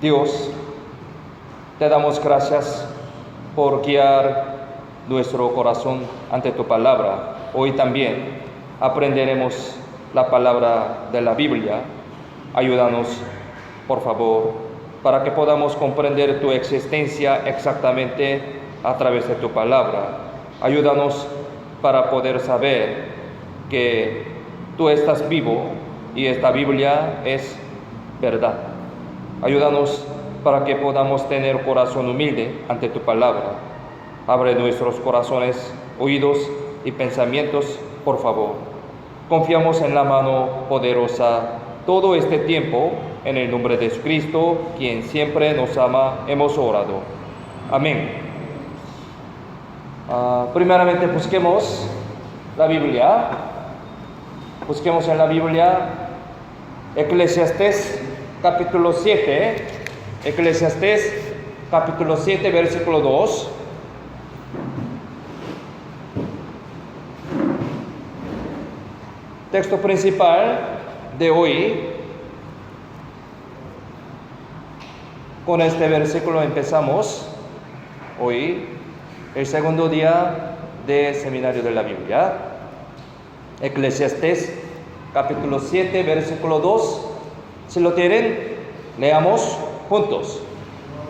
Dios, te damos gracias por guiar nuestro corazón ante tu palabra. Hoy también aprenderemos la palabra de la Biblia. Ayúdanos, por favor, para que podamos comprender tu existencia exactamente a través de tu palabra. Ayúdanos para poder saber que tú estás vivo y esta Biblia es verdad. Ayúdanos para que podamos tener corazón humilde ante tu palabra. Abre nuestros corazones, oídos y pensamientos, por favor. Confiamos en la mano poderosa todo este tiempo, en el nombre de Jesucristo, quien siempre nos ama, hemos orado. Amén. Primeramente busquemos la Biblia. Busquemos en la Biblia Eclesiastés capítulo 7, Eclesiastés capítulo 7, versículo 2. Texto principal de hoy. Con este versículo empezamos hoy el segundo día del seminario de la Biblia. Eclesiastés capítulo 7, versículo 2. Si lo tienen, leamos juntos.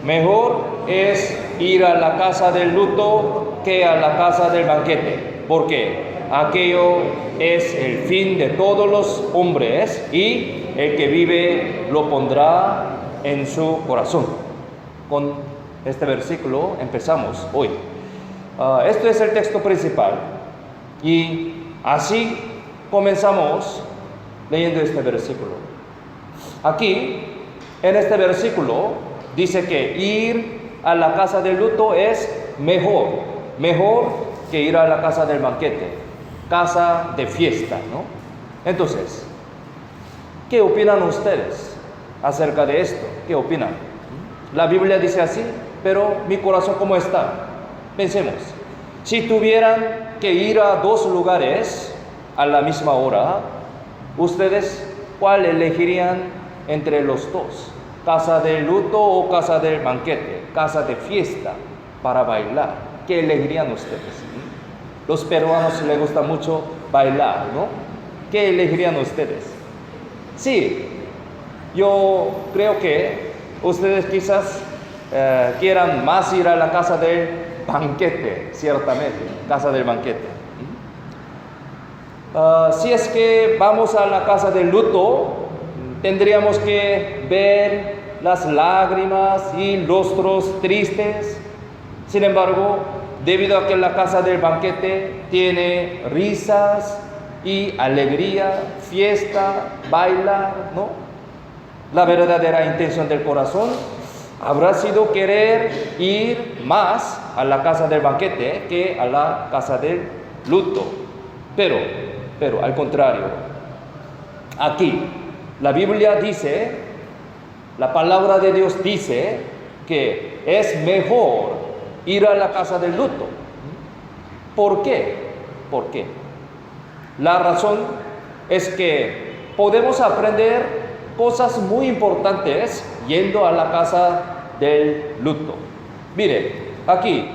Mejor es ir a la casa del luto que a la casa del banquete, porque aquello es el fin de todos los hombres y el que vive lo pondrá en su corazón. Con este versículo empezamos hoy. Esto es el texto principal y así comenzamos leyendo este versículo. Aquí, en este versículo, dice que ir a la casa del luto es mejor que ir a la casa del banquete, casa de fiesta, ¿no? Entonces, ¿qué opinan ustedes acerca de esto? ¿Qué opinan? La Biblia dice así, pero mi corazón, ¿cómo está? Pensemos, si tuvieran que ir a dos lugares a la misma hora, ¿ustedes cuál elegirían entre los dos? ¿Casa del luto o casa del banquete? Casa de fiesta para bailar. ¿Qué elegirían ustedes? Los peruanos les gusta mucho bailar, ¿no? ¿Qué elegirían ustedes? Sí, yo creo que ustedes quizás quieran más ir a la casa del banquete, ciertamente, casa del banquete. Si es que vamos a la casa del luto, tendríamos que ver las lágrimas y rostros tristes. Sin embargo, debido a que la casa del banquete tiene risas y alegría, fiesta, bailar, ¿no? La verdadera intención del corazón habrá sido querer ir más a la casa del banquete que a la casa del luto. Pero al contrario, aquí la Biblia dice, la palabra de Dios dice que es mejor ir a la casa del luto. ¿Por qué? ¿Por qué? La razón es que podemos aprender cosas muy importantes yendo a la casa del luto. Mire, aquí,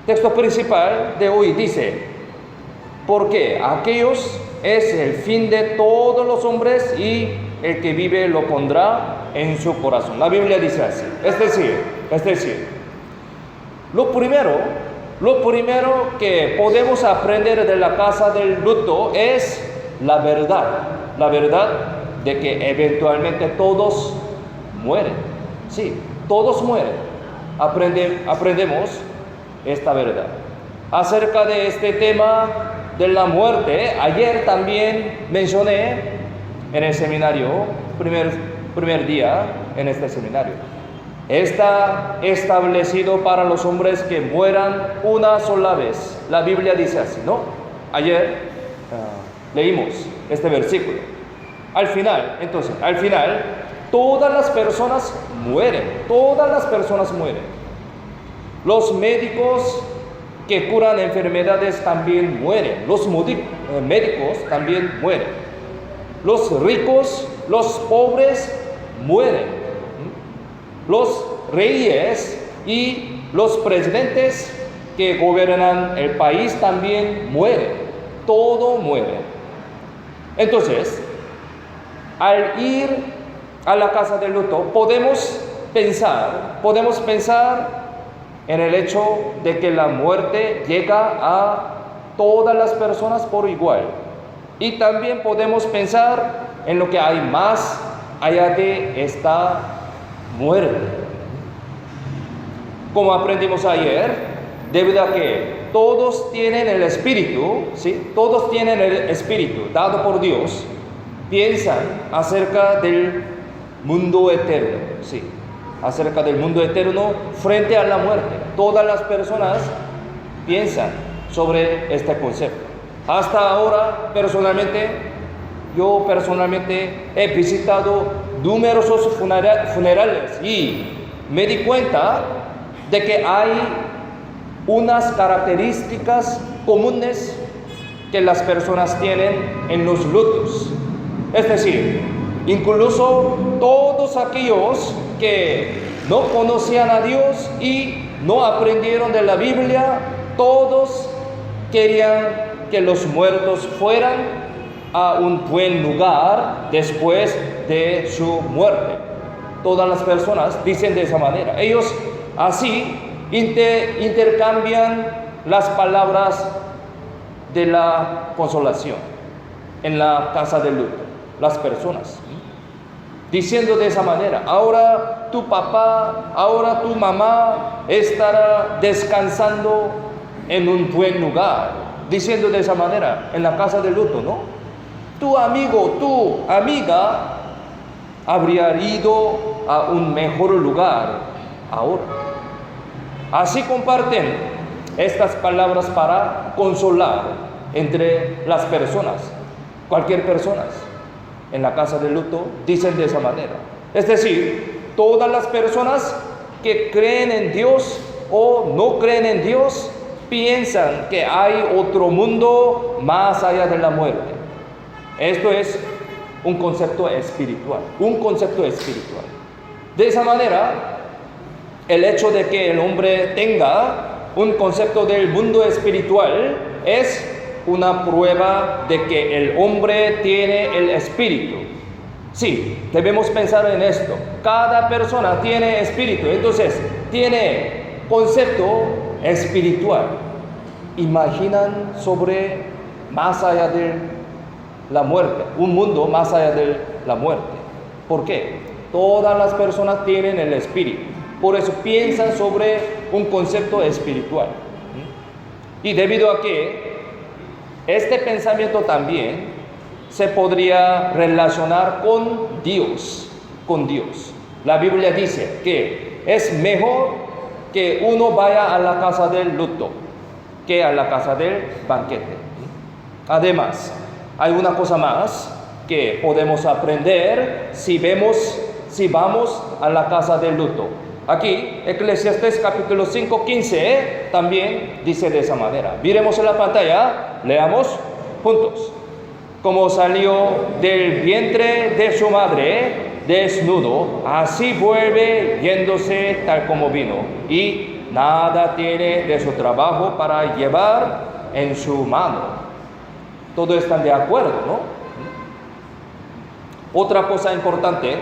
texto principal de hoy dice, porque aquellos es el fin de todos los hombres y el que vive lo pondrá en su corazón. La Biblia dice así. Es decir, lo primero que podemos aprender de la casa del luto es la verdad de que eventualmente todos mueren. Sí, todos mueren. Aprendemos esta verdad. Acerca de este tema de la muerte, ayer también mencioné en el seminario, primer día en este seminario. Está establecido para los hombres que mueran una sola vez. La Biblia dice así, ¿no? Ayer leímos este versículo. Al final, todas las personas mueren. Los médicos que curan enfermedades también mueren. Los médicos también mueren. Los ricos, los pobres mueren. los reyes y los presidentes que gobiernan el país también mueren. Todo muere. Entonces, al ir a la casa de luto, podemos pensar en el hecho de que la muerte llega a todas las personas por igual. Y también podemos pensar en lo que hay más allá de esta muerte. Como aprendimos ayer, debido a que todos tienen el Espíritu, ¿sí? Todos tienen el Espíritu dado por Dios, piensan acerca del mundo eterno, ¿sí? Acerca del mundo eterno frente a la muerte. Todas las personas piensan sobre este concepto. Hasta ahora, yo personalmente he visitado numerosos funerales y me di cuenta de que hay unas características comunes que las personas tienen en los lutos. Es decir, incluso todos aquellos que no conocían a Dios y no aprendieron de la Biblia, todos querían que los muertos fueran a un buen lugar después de su muerte. Todas las personas dicen de esa manera. Ellos así intercambian las palabras de la consolación en la casa de luto. Las personas diciendo de esa manera: ahora tu papá, ahora tu mamá estará descansando en un buen lugar. Diciendo de esa manera en la casa de luto, ¿no? Tu amigo, tu amiga habría ido a un mejor lugar ahora. Así comparten estas palabras para consolar entre las personas. Cualquier persona en la casa de luto dicen de esa manera. Es decir, todas las personas que creen en Dios o no creen en Dios piensan que hay otro mundo más allá de la muerte. Esto es un concepto espiritual, De esa manera, el hecho de que el hombre tenga un concepto del mundo espiritual es una prueba de que el hombre tiene el espíritu. Sí, debemos pensar en esto. Cada persona tiene espíritu, entonces tiene concepto espiritual. Imaginan sobre más allá de la muerte, un mundo más allá de la muerte. ¿Por qué? Todas las personas tienen el espíritu, por eso piensan sobre un concepto espiritual. Y debido a que este pensamiento también se podría relacionar con Dios. La Biblia dice que es mejor que uno vaya a la casa del luto que a la casa del banquete. Además, hay una cosa más que podemos aprender si vamos a la casa del luto. Aquí, Eclesiastés capítulo 5, 15, también dice de esa manera. Miremos en la pantalla, leamos juntos. Como salió del vientre de su madre desnudo, así vuelve yéndose tal como vino, y nada tiene de su trabajo para llevar en su mano. Todos están de acuerdo, ¿no? Otra cosa importante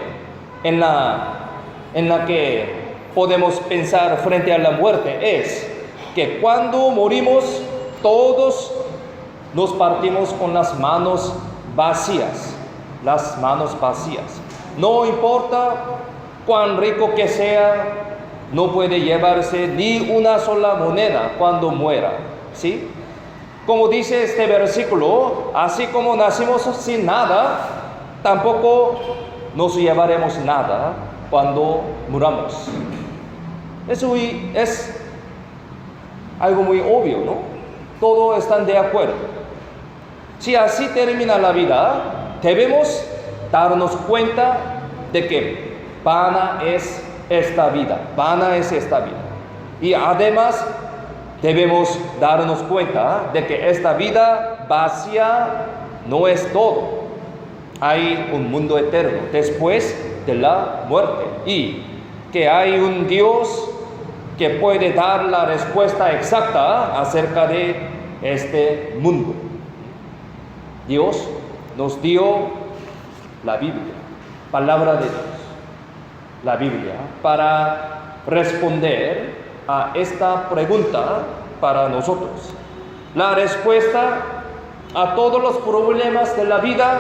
en la que podemos pensar frente a la muerte es que cuando morimos todos nos partimos con las manos vacías. No importa cuán rico que sea, no puede llevarse ni una sola moneda cuando muera, ¿sí? Como dice este versículo, así como nacimos sin nada, tampoco nos llevaremos nada cuando muramos. Eso es algo muy obvio, ¿no? Todos están de acuerdo. Si así termina la vida, debemos darnos cuenta de que vana es esta vida. Y además debemos darnos cuenta de que esta vida vacía no es todo. Hay un mundo eterno después de la muerte. Y que hay un Dios que puede dar la respuesta exacta acerca de este mundo. Dios nos dio la Biblia, palabra de Dios, la Biblia, para responder a esta pregunta para nosotros. La respuesta a todos los problemas de la vida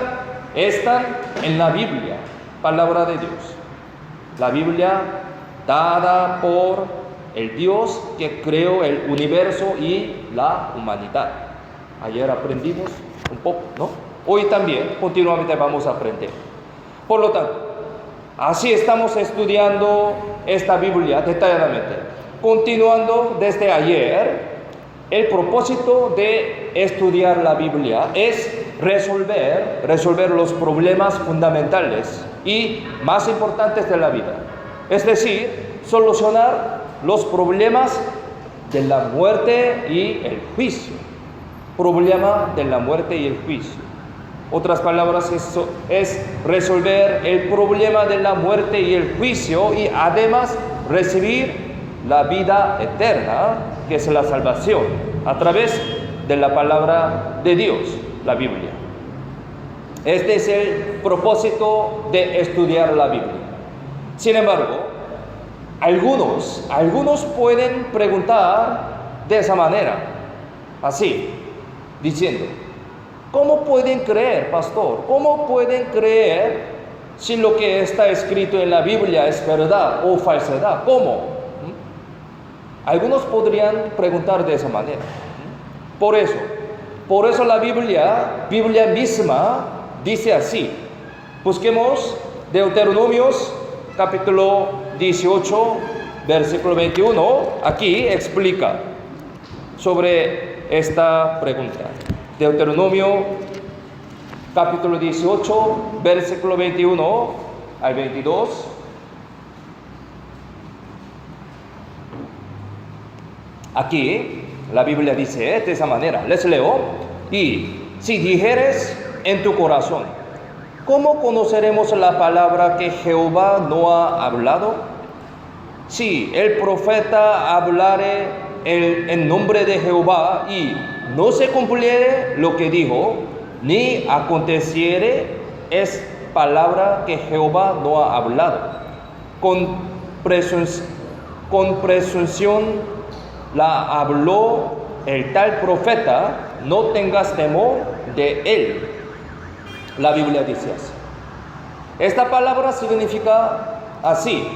están en la Biblia, palabra de Dios. La Biblia dada por el Dios que creó el universo y la humanidad. Ayer aprendimos un poco, ¿no? Hoy también continuamente vamos a aprender. Por lo tanto, así estamos estudiando esta Biblia detalladamente. Continuando desde ayer, el propósito de estudiar la Biblia es resolver los problemas fundamentales y más importantes de la vida. Es decir, solucionar los problemas de la muerte y el juicio. Problema de la muerte y el juicio. Otras palabras, es resolver el problema de la muerte y el juicio y además recibir la vida eterna, que es la salvación, a través de la palabra de Dios, la Biblia. Este es el propósito de estudiar la Biblia. Sin embargo, algunos pueden preguntar de esa manera, así, diciendo: ¿cómo pueden creer, pastor? ¿Cómo pueden creer si lo que está escrito en la Biblia es verdad o falsedad? ¿Cómo? Algunos podrían preguntar de esa manera. Por eso la Biblia misma dice así. Busquemos Deuteronomios capítulo 18, versículo 21. Aquí explica sobre esta pregunta. Deuteronomio capítulo 18, versículo 21 al 22. Aquí la Biblia dice de esa manera, les leo: y si dijeres en tu corazón, ¿cómo conoceremos la palabra que Jehová no ha hablado? Si el profeta hablare en nombre de Jehová y no se cumpliere lo que dijo, ni aconteciere, es palabra que Jehová no ha hablado. Con presunción la habló el tal profeta, no tengas temor de él. La Biblia dice así. Esta palabra significa así.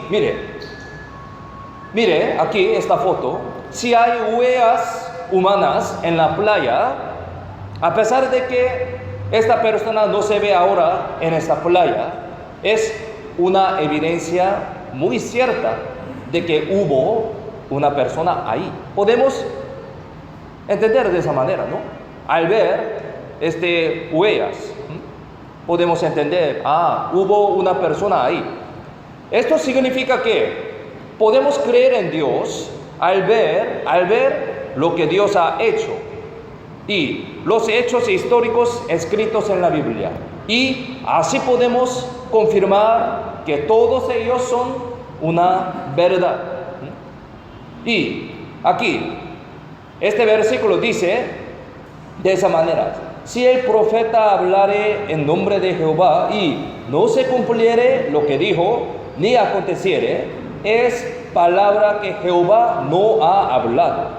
Mire aquí esta foto. Si hay huellas humanas en la playa, a pesar de que esta persona no se ve ahora en esta playa, es una evidencia muy cierta de que hubo una persona ahí. Podemos entender de esa manera, ¿no? Al ver huellas, podemos entender, hubo una persona ahí. Esto significa que podemos creer en Dios al ver lo que Dios ha hecho y los hechos históricos escritos en la Biblia. Y así podemos confirmar que todos ellos son una verdad. Y aquí, este versículo dice de esa manera: si el profeta hablare en nombre de Jehová y no se cumpliere lo que dijo, ni aconteciere, es palabra que Jehová no ha hablado.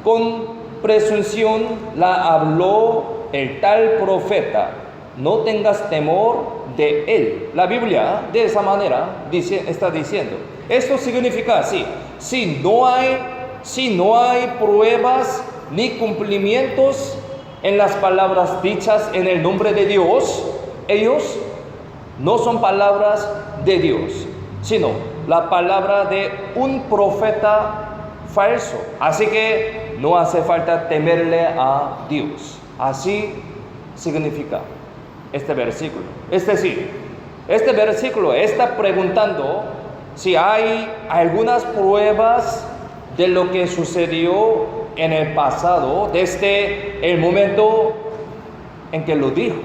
Con presunción la habló el tal profeta, no tengas temor de él. La Biblia de esa manera está diciendo. Esto significa así: si no hay pruebas ni cumplimientos en las palabras dichas en el nombre de Dios, ellos no son palabras de Dios, sino la palabra de un profeta falso. Así que no hace falta temerle a Dios. Así significa este versículo. Es decir, este versículo está preguntando si hay algunas pruebas de lo que sucedió en el pasado, desde el momento en que lo dijo.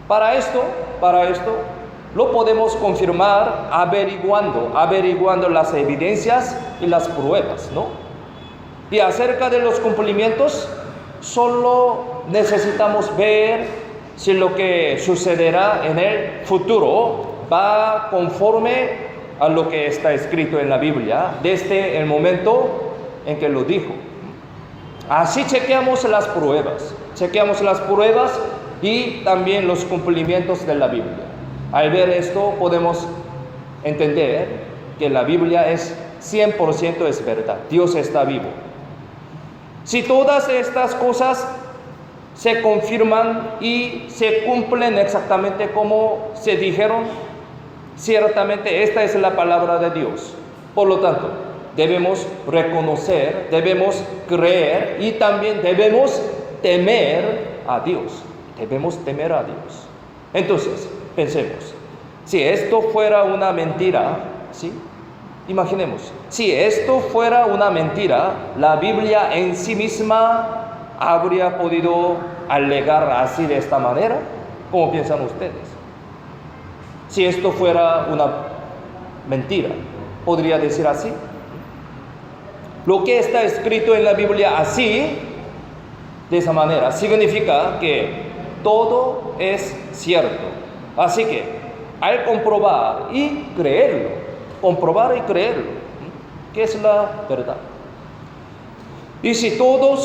Para esto, lo podemos confirmar averiguando las evidencias y las pruebas, ¿no? Y acerca de los cumplimientos, solo necesitamos ver si lo que sucederá en el futuro va conforme a lo que está escrito en la Biblia desde el momento en que lo dijo. Así chequeamos las pruebas y también los cumplimientos de la Biblia. Al ver esto podemos entender que la Biblia es 100% es verdad. Dios está vivo. Si todas estas cosas se confirman y se cumplen exactamente como se dijeron, ciertamente esta es la palabra de Dios. Por lo tanto, debemos reconocer, debemos creer y también debemos temer a Dios. Debemos temer a Dios. Entonces, pensemos, si esto fuera una mentira, ¿sí? Imaginemos, si esto fuera una mentira, la Biblia en sí misma habría podido alegar así de esta manera. ¿Cómo piensan ustedes? Si esto fuera una mentira, ¿podría decir así? Lo que está escrito en la Biblia así, de esa manera, significa que todo es cierto. Así que, al comprobar y creerlo, ¿qué es la verdad? Y si todo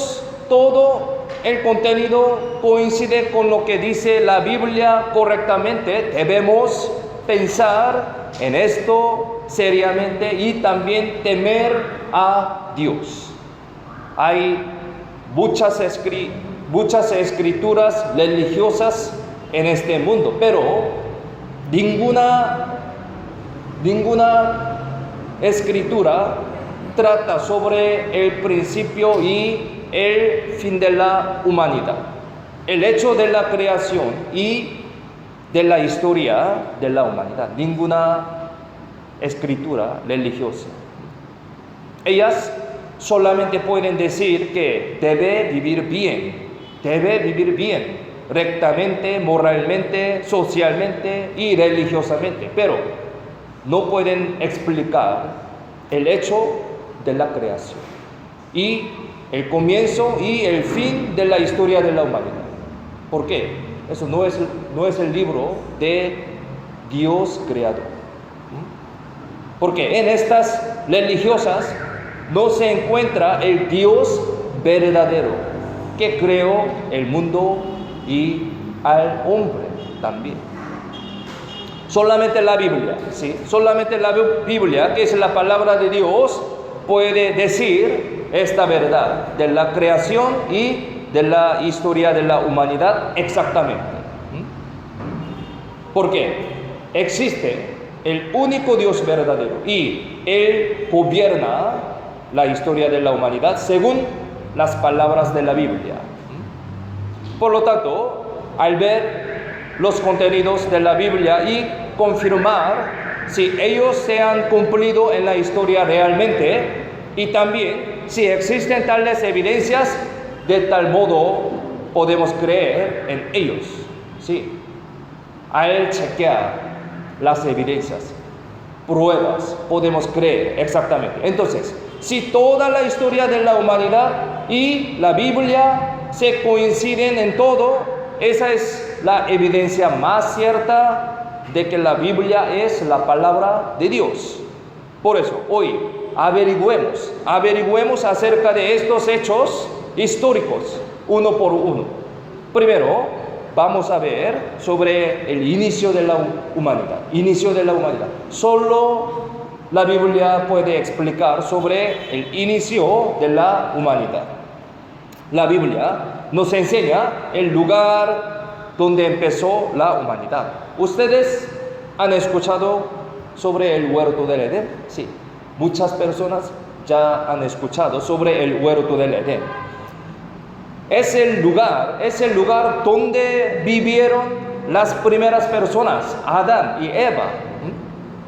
el contenido coincide con lo que dice la Biblia correctamente, debemos pensar en esto seriamente y también temer a Dios. Hay muchas escrituras religiosas en este mundo, pero ninguna escritura trata sobre el principio y el fin de la humanidad, el hecho de la creación y de la historia de la humanidad. Ninguna escritura religiosa. Ellas solamente pueden decir que debe vivir bien, rectamente, moralmente, socialmente y religiosamente, pero no pueden explicar el hecho de la creación y el comienzo y el fin de la historia de la humanidad. ¿Por qué? Eso no es el libro de Dios creador. Porque en estas religiosas no se encuentra el Dios verdadero que creó el mundo y al hombre también. Solamente la Biblia, ¿sí? Solamente la Biblia, que es la palabra de Dios, puede decir esta verdad de la creación y de la historia de la humanidad exactamente. Porque existe el único Dios verdadero y Él gobierna la historia de la humanidad según las palabras de la Biblia. Por lo tanto, al ver los contenidos de la Biblia y confirmar si ellos se han cumplido en la historia realmente y también si existen tales evidencias, de tal modo podemos creer en ellos. Sí. Al chequear las evidencias, pruebas, podemos creer exactamente. Entonces, si toda la historia de la humanidad y la Biblia se coinciden en todo, esa es la evidencia más cierta de que la Biblia es la palabra de Dios. Por eso, hoy averigüemos acerca de estos hechos históricos, uno por uno. Primero, vamos a ver sobre el inicio de la humanidad. Solo la Biblia puede explicar sobre el inicio de la humanidad. La Biblia nos enseña el lugar donde empezó la humanidad. ¿Ustedes han escuchado sobre el huerto del Edén? Sí, muchas personas ya han escuchado sobre el huerto del Edén. Es el lugar donde vivieron las primeras personas, Adán y Eva.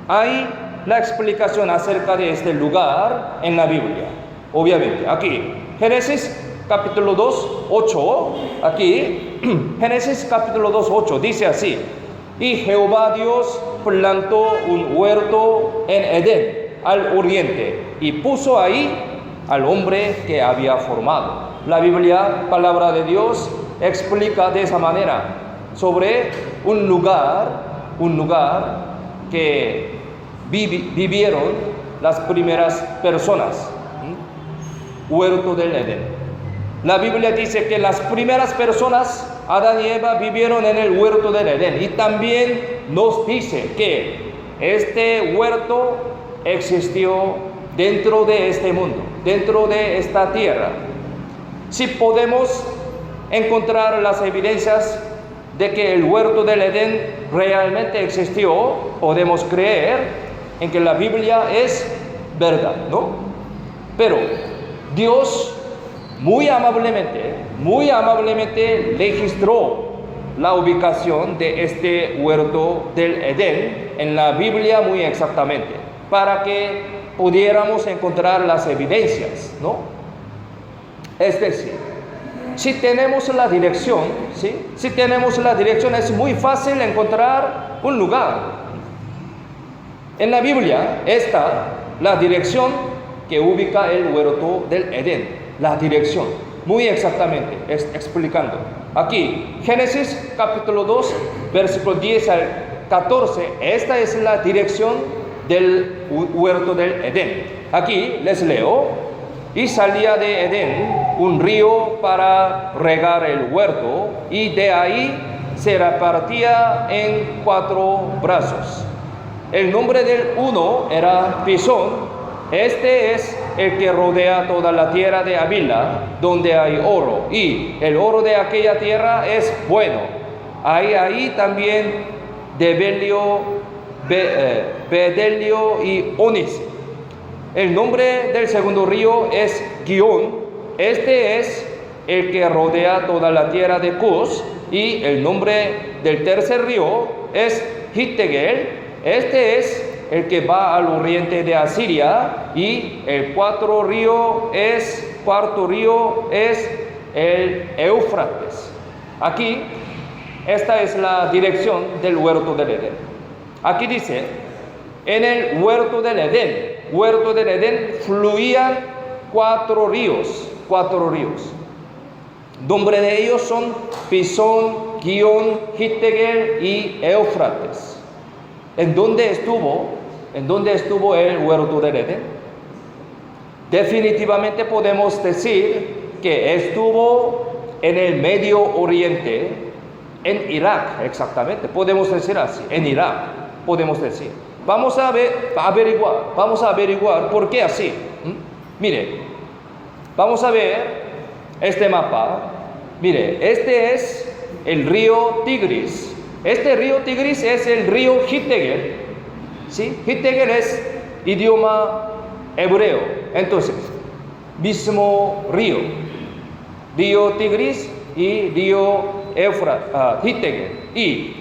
Hay la explicación acerca de este lugar en la Biblia. Obviamente, aquí, Génesis capítulo 2, 8, aquí, Génesis capítulo 2, 8, dice así: Y Jehová Dios plantó un huerto en Edén, al oriente, y puso ahí al hombre que había formado. La Biblia, palabra de Dios, explica de esa manera sobre un lugar que vivieron las primeras personas. Huerto del Edén. La Biblia dice que las primeras personas, Adán y Eva, vivieron en el huerto del Edén. Y también nos dice que este huerto existió dentro de este mundo, dentro de esta tierra. Si podemos encontrar las evidencias de que el huerto del Edén realmente existió, podemos creer en que la Biblia es verdad, ¿no? Pero Dios muy amablemente registró la ubicación de este huerto del Edén en la Biblia muy exactamente, para que pudiéramos encontrar las evidencias, ¿no? Es decir, si tenemos la dirección, ¿sí? Si tenemos la dirección, es muy fácil encontrar un lugar. En la Biblia está la dirección que ubica el huerto del Edén, la dirección, muy exactamente, explicando. Aquí, Génesis capítulo 2, versículo 10 al 14, esta es la dirección del huerto del Edén. Aquí les leo: y salía de Edén un río para regar el huerto, y de ahí se repartía en 4 brazos. El nombre del uno era Pisón. Este es el que rodea toda la tierra de Havila, donde hay oro, y el oro de aquella tierra es bueno. Hay ahí también bedelio y ónice. El nombre del segundo río es Gihón. Este es el que rodea toda la tierra de Cus. Y el nombre del tercer río es Hittegel. Este es el que va al oriente de Asiria. Y el cuarto río es el Éufrates. Aquí, esta es la dirección del huerto del Edén. Aquí dice: en el huerto del Edén fluían 4 ríos. Nombre de ellos son Pisón, Gihón, Hittegel y Éufrates. ¿En dónde estuvo el huerto del Edén? Definitivamente podemos decir que estuvo en el Medio Oriente, en Irak, exactamente. Podemos decir así, en Irak, podemos decir. Vamos a averiguar por qué así. Mire, vamos a ver este mapa. Mire, este es el río Tigris. Este río Tigris es el río Hittegel. ¿Sí? Hittegel es idioma hebreo. Entonces, mismo río. Río Tigris y río Hittegel. Y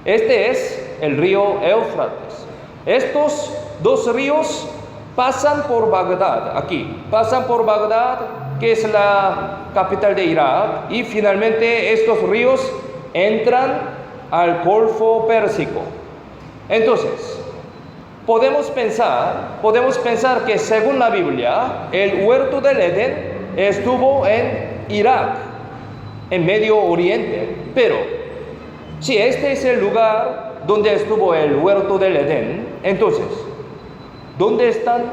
este es el río Éufrates. Estos 2 ríos pasan por Bagdad, que es la capital de Irak, y finalmente estos ríos entran al Golfo Pérsico. Entonces, podemos pensar que según la Biblia, el huerto del Edén estuvo en Irak, en Medio Oriente. Pero si este es el lugar donde estuvo el huerto del Edén, entonces, ¿dónde están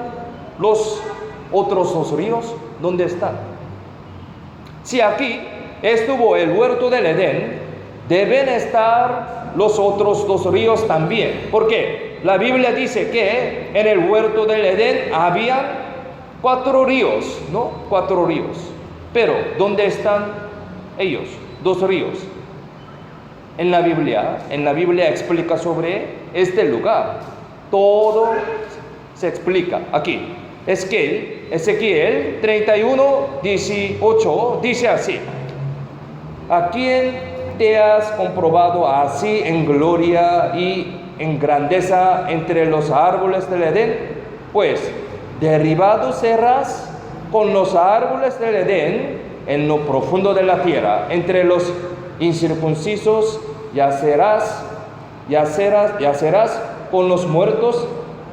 los otros 2 ríos? ¿Dónde están? Si aquí estuvo el huerto del Edén, deben estar los otros 2 ríos también. ¿Por qué? La Biblia dice que en el huerto del Edén había 4 ríos, ¿no? 4 ríos. Pero, ¿dónde están ellos? 2 ríos. En la Biblia explica sobre este lugar. Todo se explica aquí. Ezequiel 31:18 dice así: ¿a quién te has comprobado así en gloria y en grandeza entre los árboles del Edén? Pues derribado serás con los árboles del Edén en lo profundo de la tierra, entre los incircuncisos yacerás yacerás con los muertos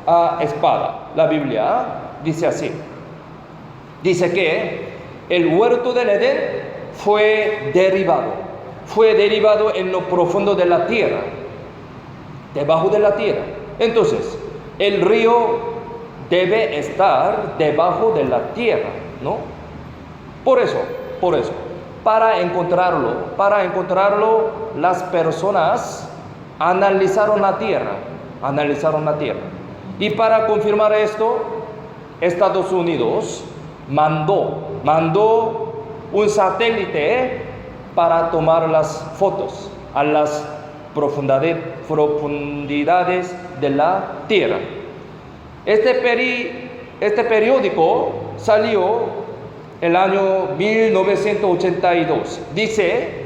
a espada. La Biblia dice así. Dice que el huerto del Edén fue derribado en lo profundo de la tierra, debajo de la tierra. Entonces, el río debe estar debajo de la tierra, ¿no? Por eso, para encontrarlo, las personas analizaron la tierra. Y para confirmar esto, Estados Unidos mandó un satélite para tomar las fotos a las profundidades de la tierra. Este periódico salió el año 1982. Dice: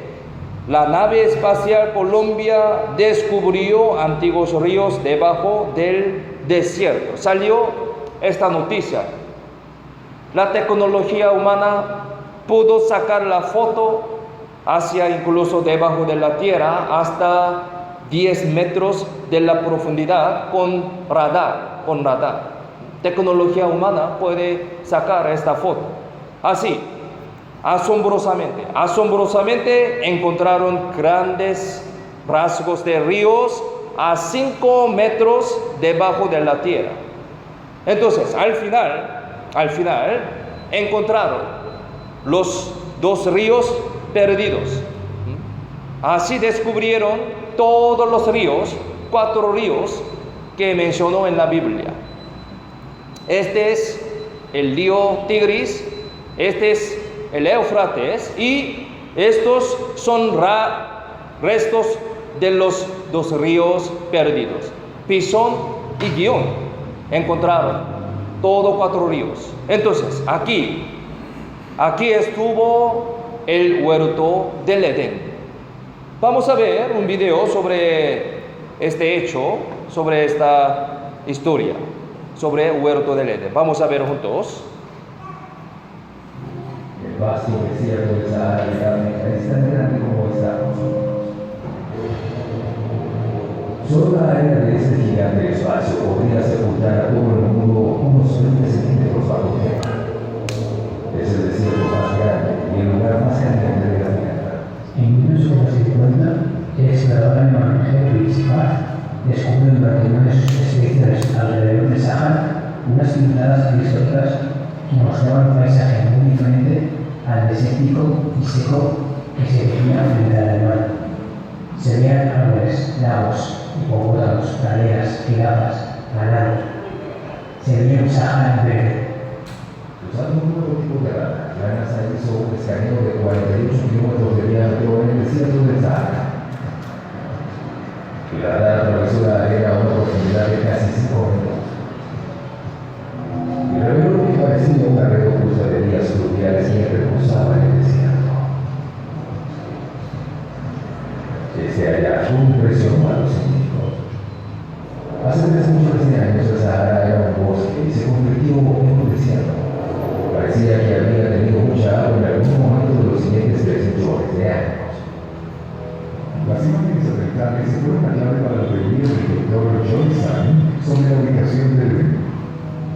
la nave espacial Columbia descubrió antiguos ríos debajo del desierto. Salió esta noticia. La tecnología humana pudo sacar la foto hacia incluso debajo de la tierra hasta 10 metros de la profundidad con radar. Tecnología humana puede sacar esta foto. Así, asombrosamente encontraron grandes rasgos de ríos a 5 metros debajo de la tierra. Entonces, al final encontraron los 2 ríos perdidos. Así descubrieron todos los ríos, 4 ríos que mencionó en la Biblia. Este es el río Tigris, este es el Éufrates, y estos son restos de los 2 ríos perdidos, Pisón y Gihón. Encontraron todos 4 ríos. Entonces, aquí estuvo el huerto del Edén. Vamos a ver un video sobre este hecho, sobre esta historia, sobre el huerto del Edén. Vamos a ver juntos. El vasto desierto de Sahara es tan grande como estamos. Solo la arena de este gigante espacio podría sepultar a todo el mundo unos 20 centímetros bajo tierra. Es el desierto más grande y el lugar más caliente de la Tierra. En 1950, el explorador alemán Heinrich Bach descubrió durante una de sus expediciones alrededor de Sahara unas pinceladas prehistóricas que mostraban un paisaje muy diferente al desértico y seco que se veía frente al alemán. Se veían árboles, lagos, hipopótamos, praderas, jirafas, ganados. Se veía un Sahara en verde. Usando un nuevo tipo de rana, la NASA hizo un escaneo de 48 kilómetros de diámetro en el desierto del Sahara. Y la rana atravesó la arena a una profundidad de casi 5 metros. Y reveló que parecía una red oculta de vías fluviales que reposaba en el desierto. Este hallazgo impresionó a los científicos. Hace 3 millones de años el Sahara era un bosque y se convirtió en un desierto. Parecía que había tenido mucha agua en algún momento de los siguientes 3 millones de años. Las imágenes satelitales fueron la clave para la teoría del doctor John Sand sobre la ubicación del río.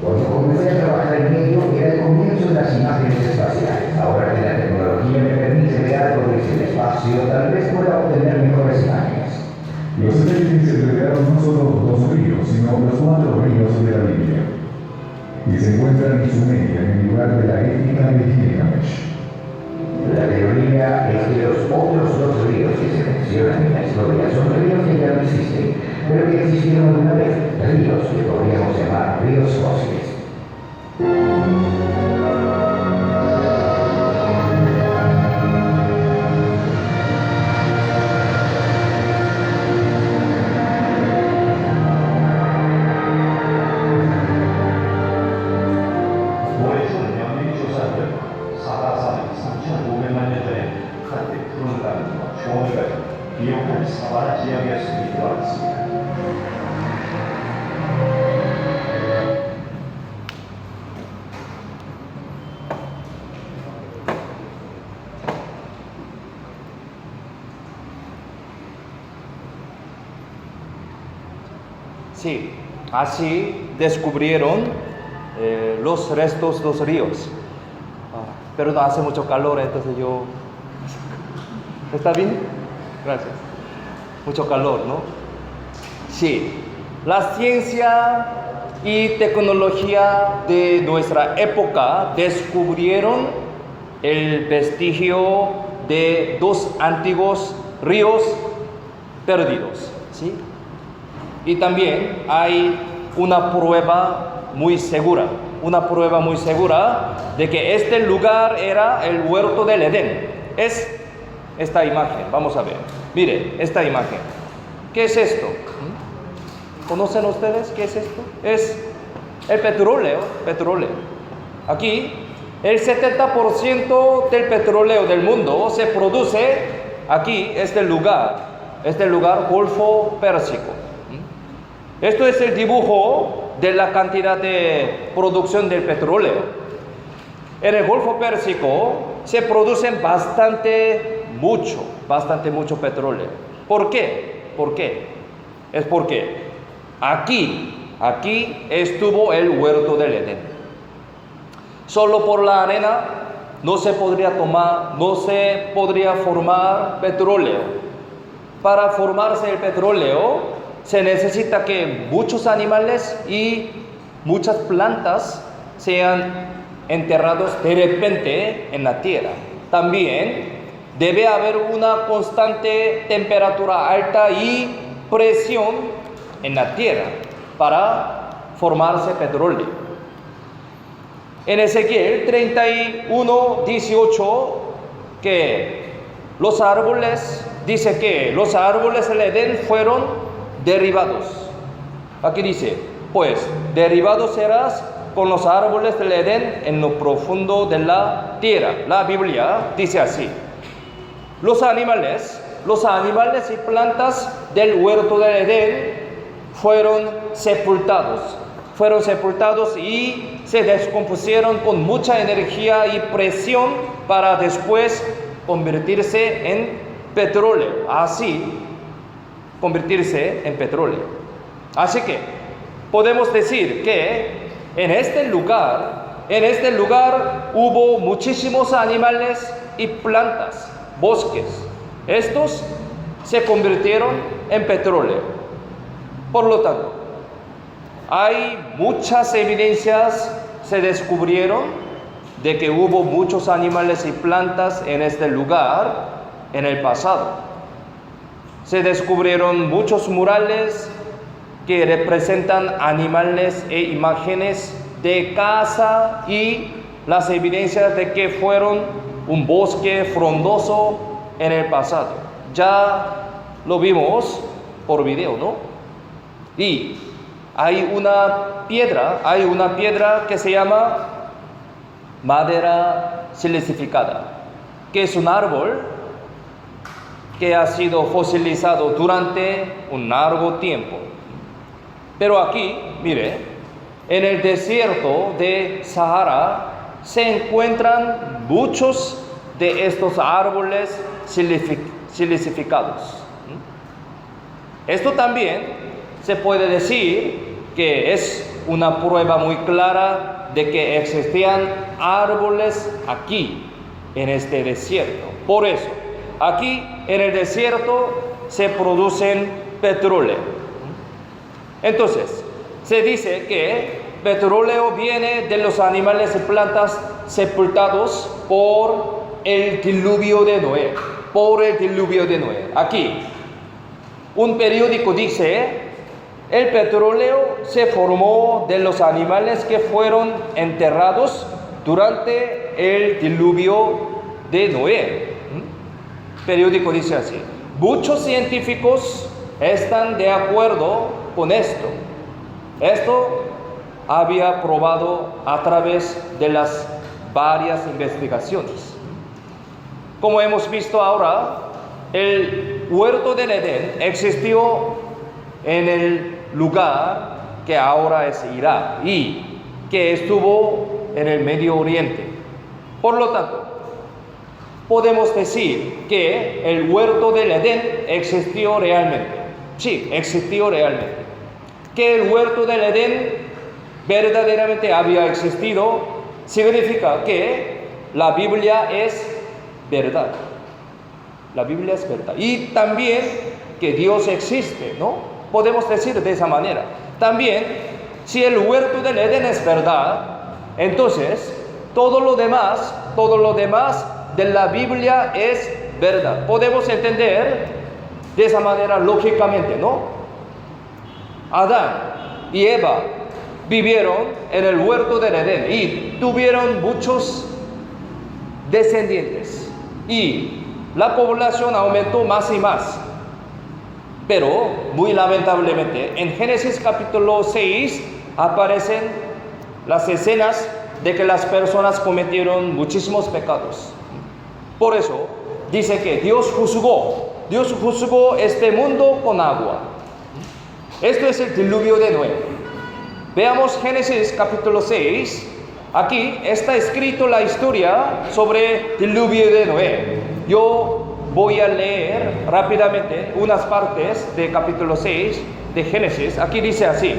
Cuando comencé a trabajar en ello, era el comienzo de las imágenes espaciales. Ahora que la tecnología me permite ver algo desde el espacio, tal vez pueda obtener mejores imágenes. Los satélites revelaron no solo 2 ríos, sino los 4 ríos de la Biblia. Y se encuentran en Sumeria, en el lugar de la étnica de Gilgamesh. La teoría es que los otros 2 ríos que se mencionan en la historia son ríos que ya no existen, pero que existieron alguna vez, ríos que podríamos llamar ríos fósiles. 기억할 사바라 지역에 수립되어 왔습니다. Sí, así descubrieron los restos de los ríos. Pero no hace mucho calor, entonces yo... ¿Está bien? Gracias. Mucho calor, ¿no? Sí. La ciencia y tecnología de nuestra época descubrieron el vestigio de dos antiguos ríos perdidos, ¿sí? Y también hay una prueba muy segura de que este lugar era el huerto del Edén. Es esta imagen, vamos a ver. Mire, esta imagen. ¿Qué es esto? ¿Conocen ustedes qué es esto? Es el petróleo. Aquí, el 70% del petróleo del mundo se produce aquí, este lugar Golfo Pérsico. Esto es el dibujo de la cantidad de producción del petróleo. En el Golfo Pérsico se producen bastante mucho petróleo. ¿Por qué? Es porque aquí estuvo el huerto del Edén. Solo por la arena no se podría formar petróleo. Para formarse el petróleo se necesita que muchos animales y muchas plantas sean enterrados de repente en la tierra. También debe haber una constante temperatura alta y presión en la tierra para formarse petróleo. En Ezequiel 31:18 dice que los árboles del Edén fueron derribados. Aquí dice, pues derribado serás con los árboles del Edén en lo profundo de la tierra. La Biblia dice así: los animales y plantas del huerto del Edén fueron sepultados y se descompusieron con mucha energía y presión para después convertirse en petróleo. Así que podemos decir que en este lugar hubo muchísimos animales y plantas, bosques. Estos se convirtieron en petróleo. Por lo tanto, hay muchas evidencias se descubrieron de que hubo muchos animales y plantas en este lugar en el pasado. Se descubrieron muchos murales que representan animales e imágenes de caza y las evidencias de que fueron un bosque frondoso en el pasado. Ya lo vimos por video, ¿no? Y hay una piedra que se llama madera silicificada, que es un árbol que ha sido fosilizado durante un largo tiempo. Pero aquí, mire, en el desierto de Sahara se encuentran muchos de estos árboles silicificados. Esto también se puede decir que es una prueba muy clara de que existían árboles aquí, en este desierto. Por eso, aquí en el desierto se producen petróleo. Entonces, se dice que petróleo viene de los animales y plantas sepultados por el diluvio de Noé. Aquí, un periódico dice: el petróleo se formó de los animales que fueron enterrados durante el diluvio de Noé. El periódico dice así. Muchos científicos están de acuerdo con esto. Esto había probado a través de las varias investigaciones. Como hemos visto ahora, el huerto del Edén existió en el lugar que ahora es Irak y que estuvo en el Medio Oriente. Por lo tanto, podemos decir que el huerto del Edén existió realmente. Sí, existió realmente. que el huerto del Edén verdaderamente había existido, significa que la Biblia es verdad. La Biblia es verdad. Y también que Dios existe, ¿no? Podemos decir de esa manera. También, si el huerto del Edén es verdad, entonces todo lo demás de la Biblia es verdad. Podemos entender de esa manera lógicamente, ¿no? Adán y Eva vivieron en el huerto del Edén y tuvieron muchos descendientes. Y la población aumentó más y más. Pero, muy lamentablemente, en Génesis capítulo 6 aparecen las escenas de que las personas cometieron muchísimos pecados. Por eso, dice que Dios juzgó este mundo con agua. Esto es el diluvio de Noé. Veamos Génesis capítulo 6. Aquí está escrito la historia sobre el diluvio de Noé. Yo voy a leer rápidamente unas partes de capítulo 6 de Génesis. Aquí dice así: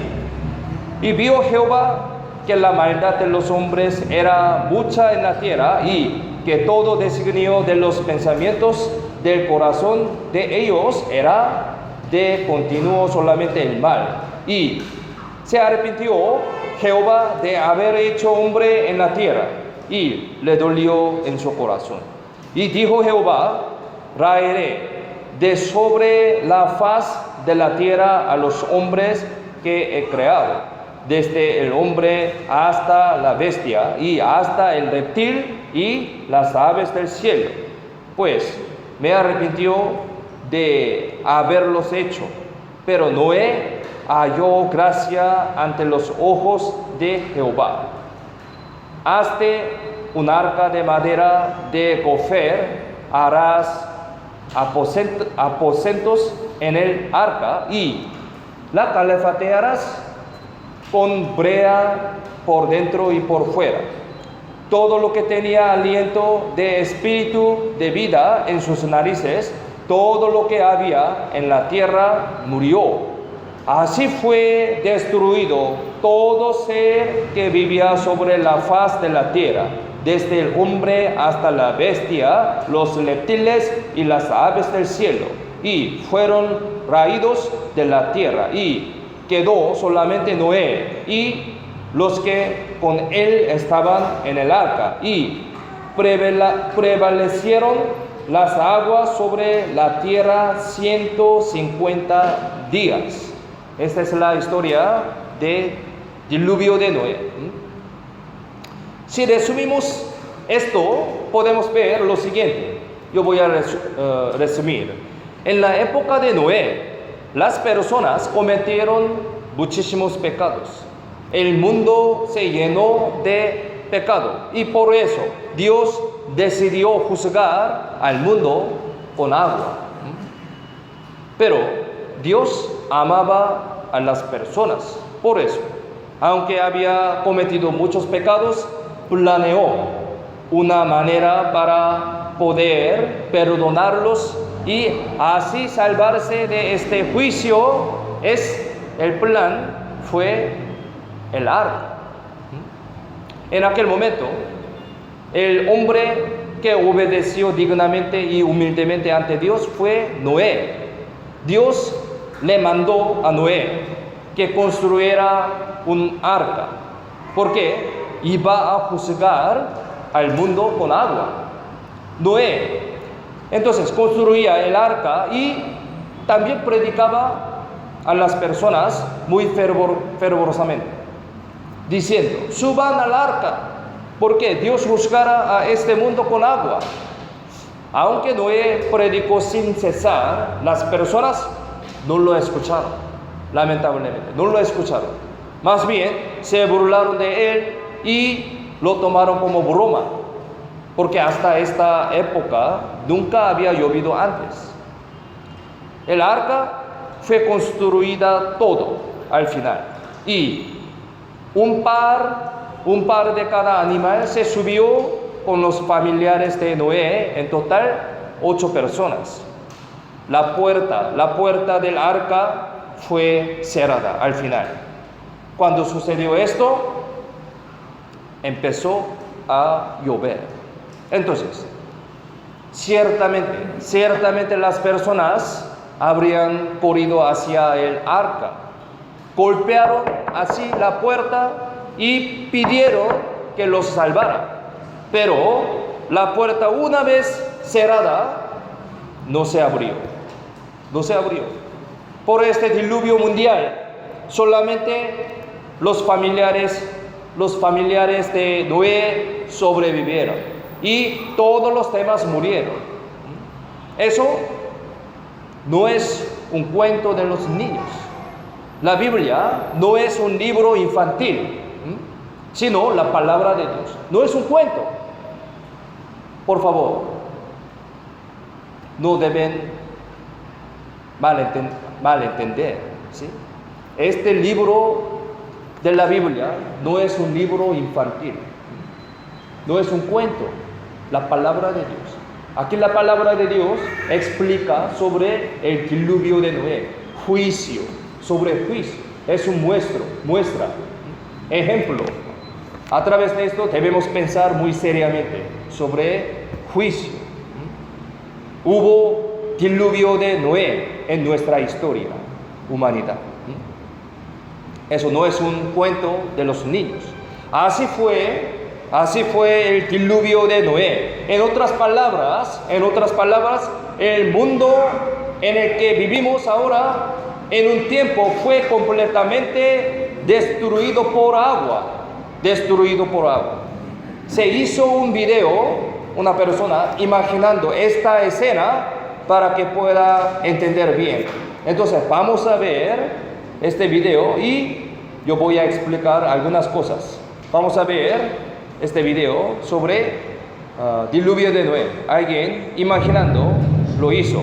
y vio Jehová que la maldad de los hombres era mucha en la tierra, y que todo designio de los pensamientos del corazón de ellos era de continuo solamente el mal. Y se arrepintió Jehová de haber hecho hombre en la tierra, y le dolió en su corazón. Y dijo Jehová: raeré de sobre la faz de la tierra a los hombres que he creado, desde el hombre hasta la bestia, y hasta el reptil y las aves del cielo, pues me arrepintió de haberlos hecho. Pero Noé halló gracia ante los ojos de Jehová. Hazte un arca de madera de gofer, harás aposentos en el arca, y la calefatearás con brea por dentro y por fuera. Todo lo que tenía aliento de espíritu de vida en sus narices, todo lo que había en la tierra murió. Así fue destruido todo ser que vivía sobre la faz de la tierra, desde el hombre hasta la bestia, los reptiles y las aves del cielo, y fueron raídos de la tierra, y quedó solamente Noé y los que con él estaban en el arca, y prevalecieron las aguas sobre la tierra 150 días. Esta es la historia del diluvio de Noé. Si resumimos esto, podemos ver lo siguiente. Yo voy a resumir. En la época de Noé, las personas cometieron muchísimos pecados. El mundo se llenó de pecado, y por eso Dios decidió juzgar al mundo con agua. Pero Dios amaba a las personas. Por eso, aunque había cometido muchos pecados, planeó una manera para poder perdonarlos y así salvarse de este juicio. El plan fue el arca. En aquel momento, el hombre que obedeció dignamente y humildemente ante Dios fue Noé. Dios le mandó a Noé que construyera un arca, porque iba a juzgar al mundo con agua. Noé entonces construía el arca y también predicaba a las personas muy fervorosamente, diciendo: suban al arca, porque Dios juzgará a este mundo con agua. Aunque Noé predicó sin cesar, las personas no lo escucharon, lamentablemente, no lo escucharon. Más bien, se burlaron de él y lo tomaron como broma, porque hasta esta época nunca había llovido antes. El arca fue construida todo al final, y un par de cada animal se subió con los familiares de Noé, en total 8 personas. La puerta del arca fue cerrada al final. Cuando sucedió esto, empezó a llover. Entonces, ciertamente las personas habrían corrido hacia el arca, golpearon así la puerta y pidieron que los salvara. Pero la puerta, una vez cerrada, no se abrió. Por este diluvio mundial, solamente los familiares de Noé sobrevivieron y todos los demás murieron. Eso no es un cuento de los niños. La Biblia no es un libro infantil, sino la palabra de Dios. No es un cuento. Por favor, no deben malentender, ¿sí? Este libro de la Biblia no es un libro infantil, no es un cuento, la palabra de Dios. Aquí la palabra de Dios explica sobre el diluvio de Noé, juicio, es un muestra, ejemplo. A través de esto debemos pensar muy seriamente sobre juicio. Hubo diluvio de Noé en nuestra historia, humanidad. Eso no es un cuento de los niños. Así fue el diluvio de Noé. En otras palabras, el mundo en el que vivimos ahora, en un tiempo fue completamente destruido por agua. Se hizo un video, una persona imaginando esta escena para que pueda entender bien. Entonces vamos a ver este video y yo voy a explicar algunas cosas. Vamos a ver este video sobre diluvio de Noé. Alguien imaginando lo hizo.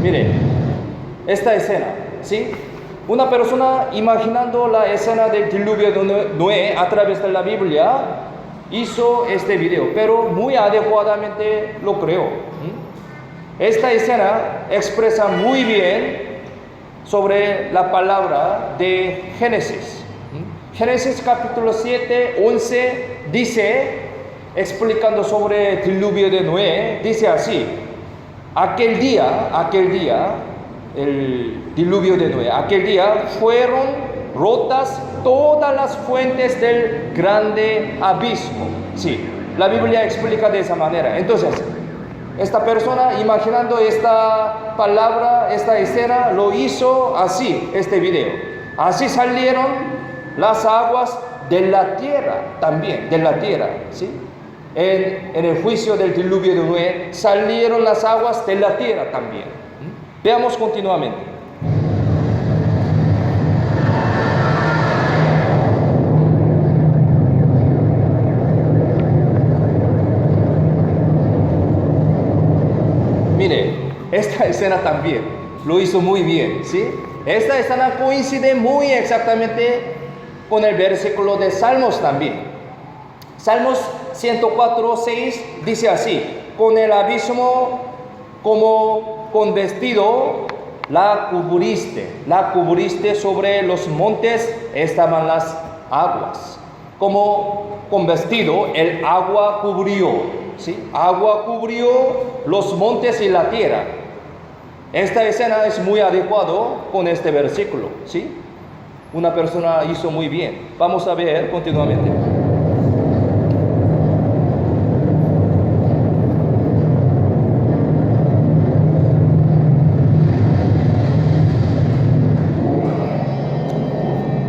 Mire, esta escena, ¿sí? Una persona imaginando la escena del diluvio de Noé a través de la Biblia hizo este video, pero muy adecuadamente lo creó. Esta escena expresa muy bien sobre la palabra de Génesis. Génesis capítulo 7, 11 dice, explicando sobre el diluvio de Noé, dice así: aquel día, el diluvio de Noé, aquel día fueron rotas todas las fuentes del grande abismo. Sí, la Biblia explica de esa manera. Entonces, esta persona imaginando esta palabra, esta escena, lo hizo así, este video. Así salieron las aguas de la tierra también, ¿sí? En el juicio del diluvio de Noé salieron las aguas de la tierra también. Veamos continuamente. Mire, esta escena también lo hizo muy bien, ¿sí? Esta escena coincide muy exactamente con el versículo de Salmos también. Salmos 104:6 dice así: con el abismo como con vestido la cubriste sobre los montes estaban las aguas. Como con vestido el agua cubrió, ¿sí? Agua cubrió los montes y la tierra. Esta escena es muy adecuado con este versículo, ¿sí? Una persona hizo muy bien. Vamos a ver continuamente.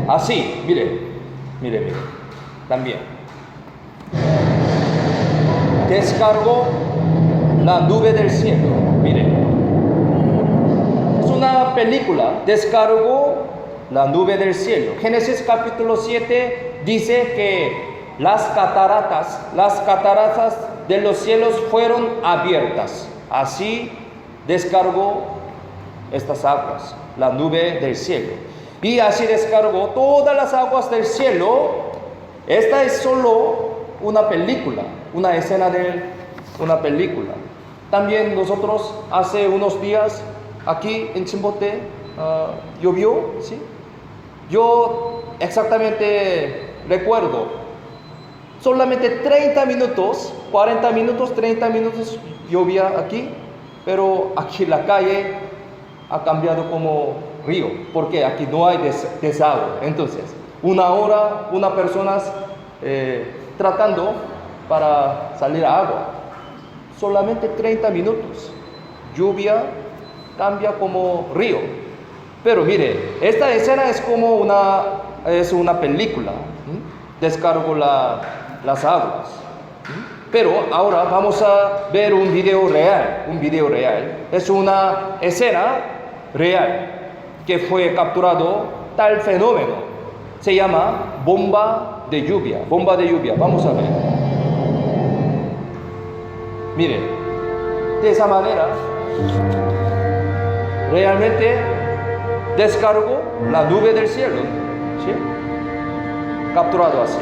Así, mire, también. Descargó la nube del cielo, mire. Es una película, descargó la nube del cielo. Génesis capítulo 7 dice que las cataratas de los cielos fueron abiertas. Así descargó estas aguas, la nube del cielo. Y así descargó todas las aguas del cielo Esta es solo una película, una escena de una película. También nosotros hace unos días aquí en Chimbote llovió, ¿sí? Yo exactamente recuerdo, solamente 30 minutos, 40 minutos, 30 minutos llovía aquí, pero aquí la calle ha cambiado como río, porque aquí no hay desagüe. Entonces, una hora, una persona tratando para salir a agua, solamente 30 minutos, lluvia cambia como río. Pero mire, esta escena es como una película, descargo las aguas. Pero ahora vamos a ver un video real, es una escena real que fue capturado tal fenómeno, se llama bomba de lluvia, vamos a ver. Mire, de esa manera, realmente descargó la nube del cielo, ¿sí? Capturado así.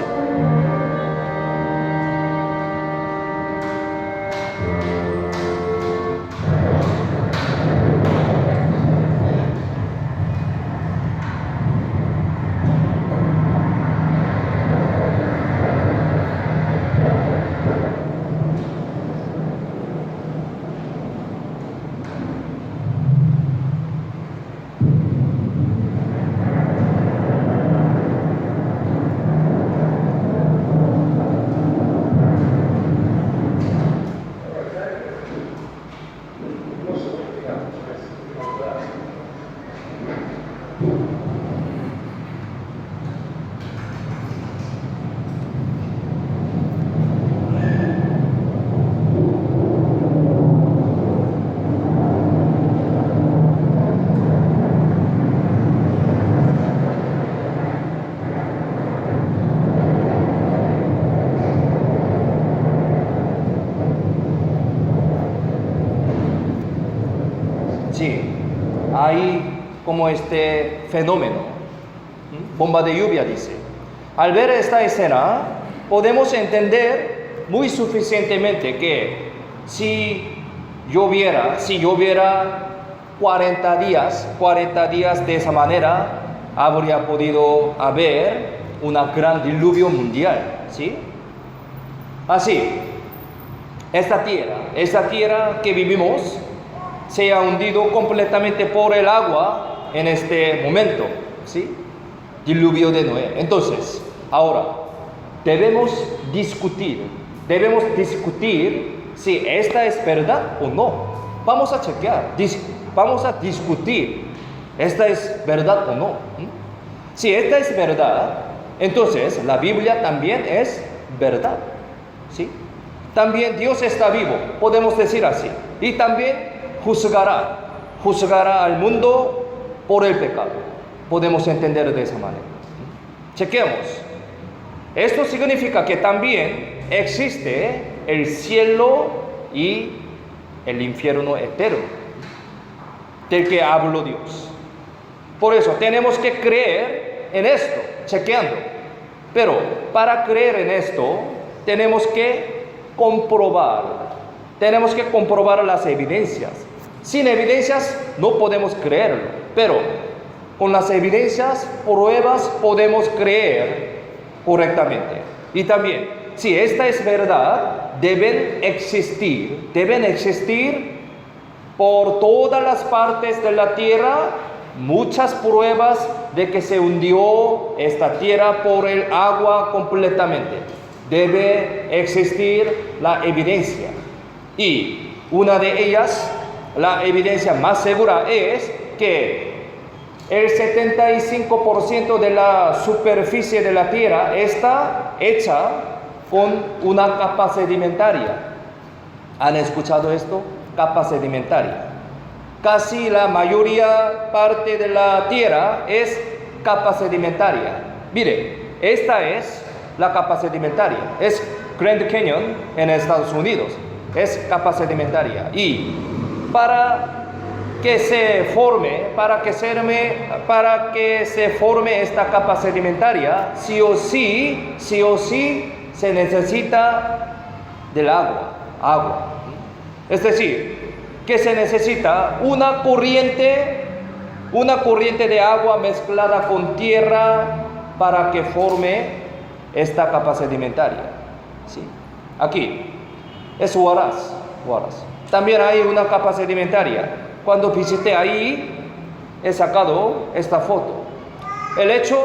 Sí, hay como este fenómeno, bomba de lluvia dice. Al ver esta escena, podemos entender muy suficientemente que si lloviera 40 días de esa manera, habría podido haber una gran diluvio mundial, ¿sí? Así, esta tierra que vivimos, se ha hundido completamente por el agua en este momento, ¿sí? Diluvio de Noé. Entonces, ahora, debemos discutir si esta es verdad o no. Vamos a chequear, vamos a discutir, ¿esta es verdad o no? Si esta es verdad, entonces la Biblia también es verdad, ¿sí? También Dios está vivo, podemos decir así. Y también juzgará al mundo por el pecado. Podemos entender de esa manera. Chequemos. Esto significa que también existe el cielo y el infierno eterno, del que habló Dios. Por eso tenemos que creer en esto, chequeando. Pero para creer en esto, tenemos que comprobar las evidencias. Sin evidencias no podemos creerlo, pero con las evidencias, pruebas, podemos creer correctamente. Y también, si esta es verdad, deben existir por todas las partes de la tierra muchas pruebas de que se hundió esta tierra por el agua completamente. Debe existir la evidencia. Y una de ellas, la evidencia más segura, es que el 75% de la superficie de la tierra está hecha con una capa sedimentaria. ¿Han escuchado esto? Capa sedimentaria. Casi la mayoría parte de la tierra es capa sedimentaria. Mire, esta es la capa sedimentaria. Es Grand Canyon en Estados Unidos. Es capa sedimentaria. Y para que se forme, para que se forme esta capa sedimentaria, sí o sí se necesita del agua. Es decir, que se necesita una corriente de agua mezclada con tierra para que forme esta capa sedimentaria. ¿Sí? Aquí es Huaraz. También hay una capa sedimentaria. Cuando visité ahí, he sacado esta foto. El hecho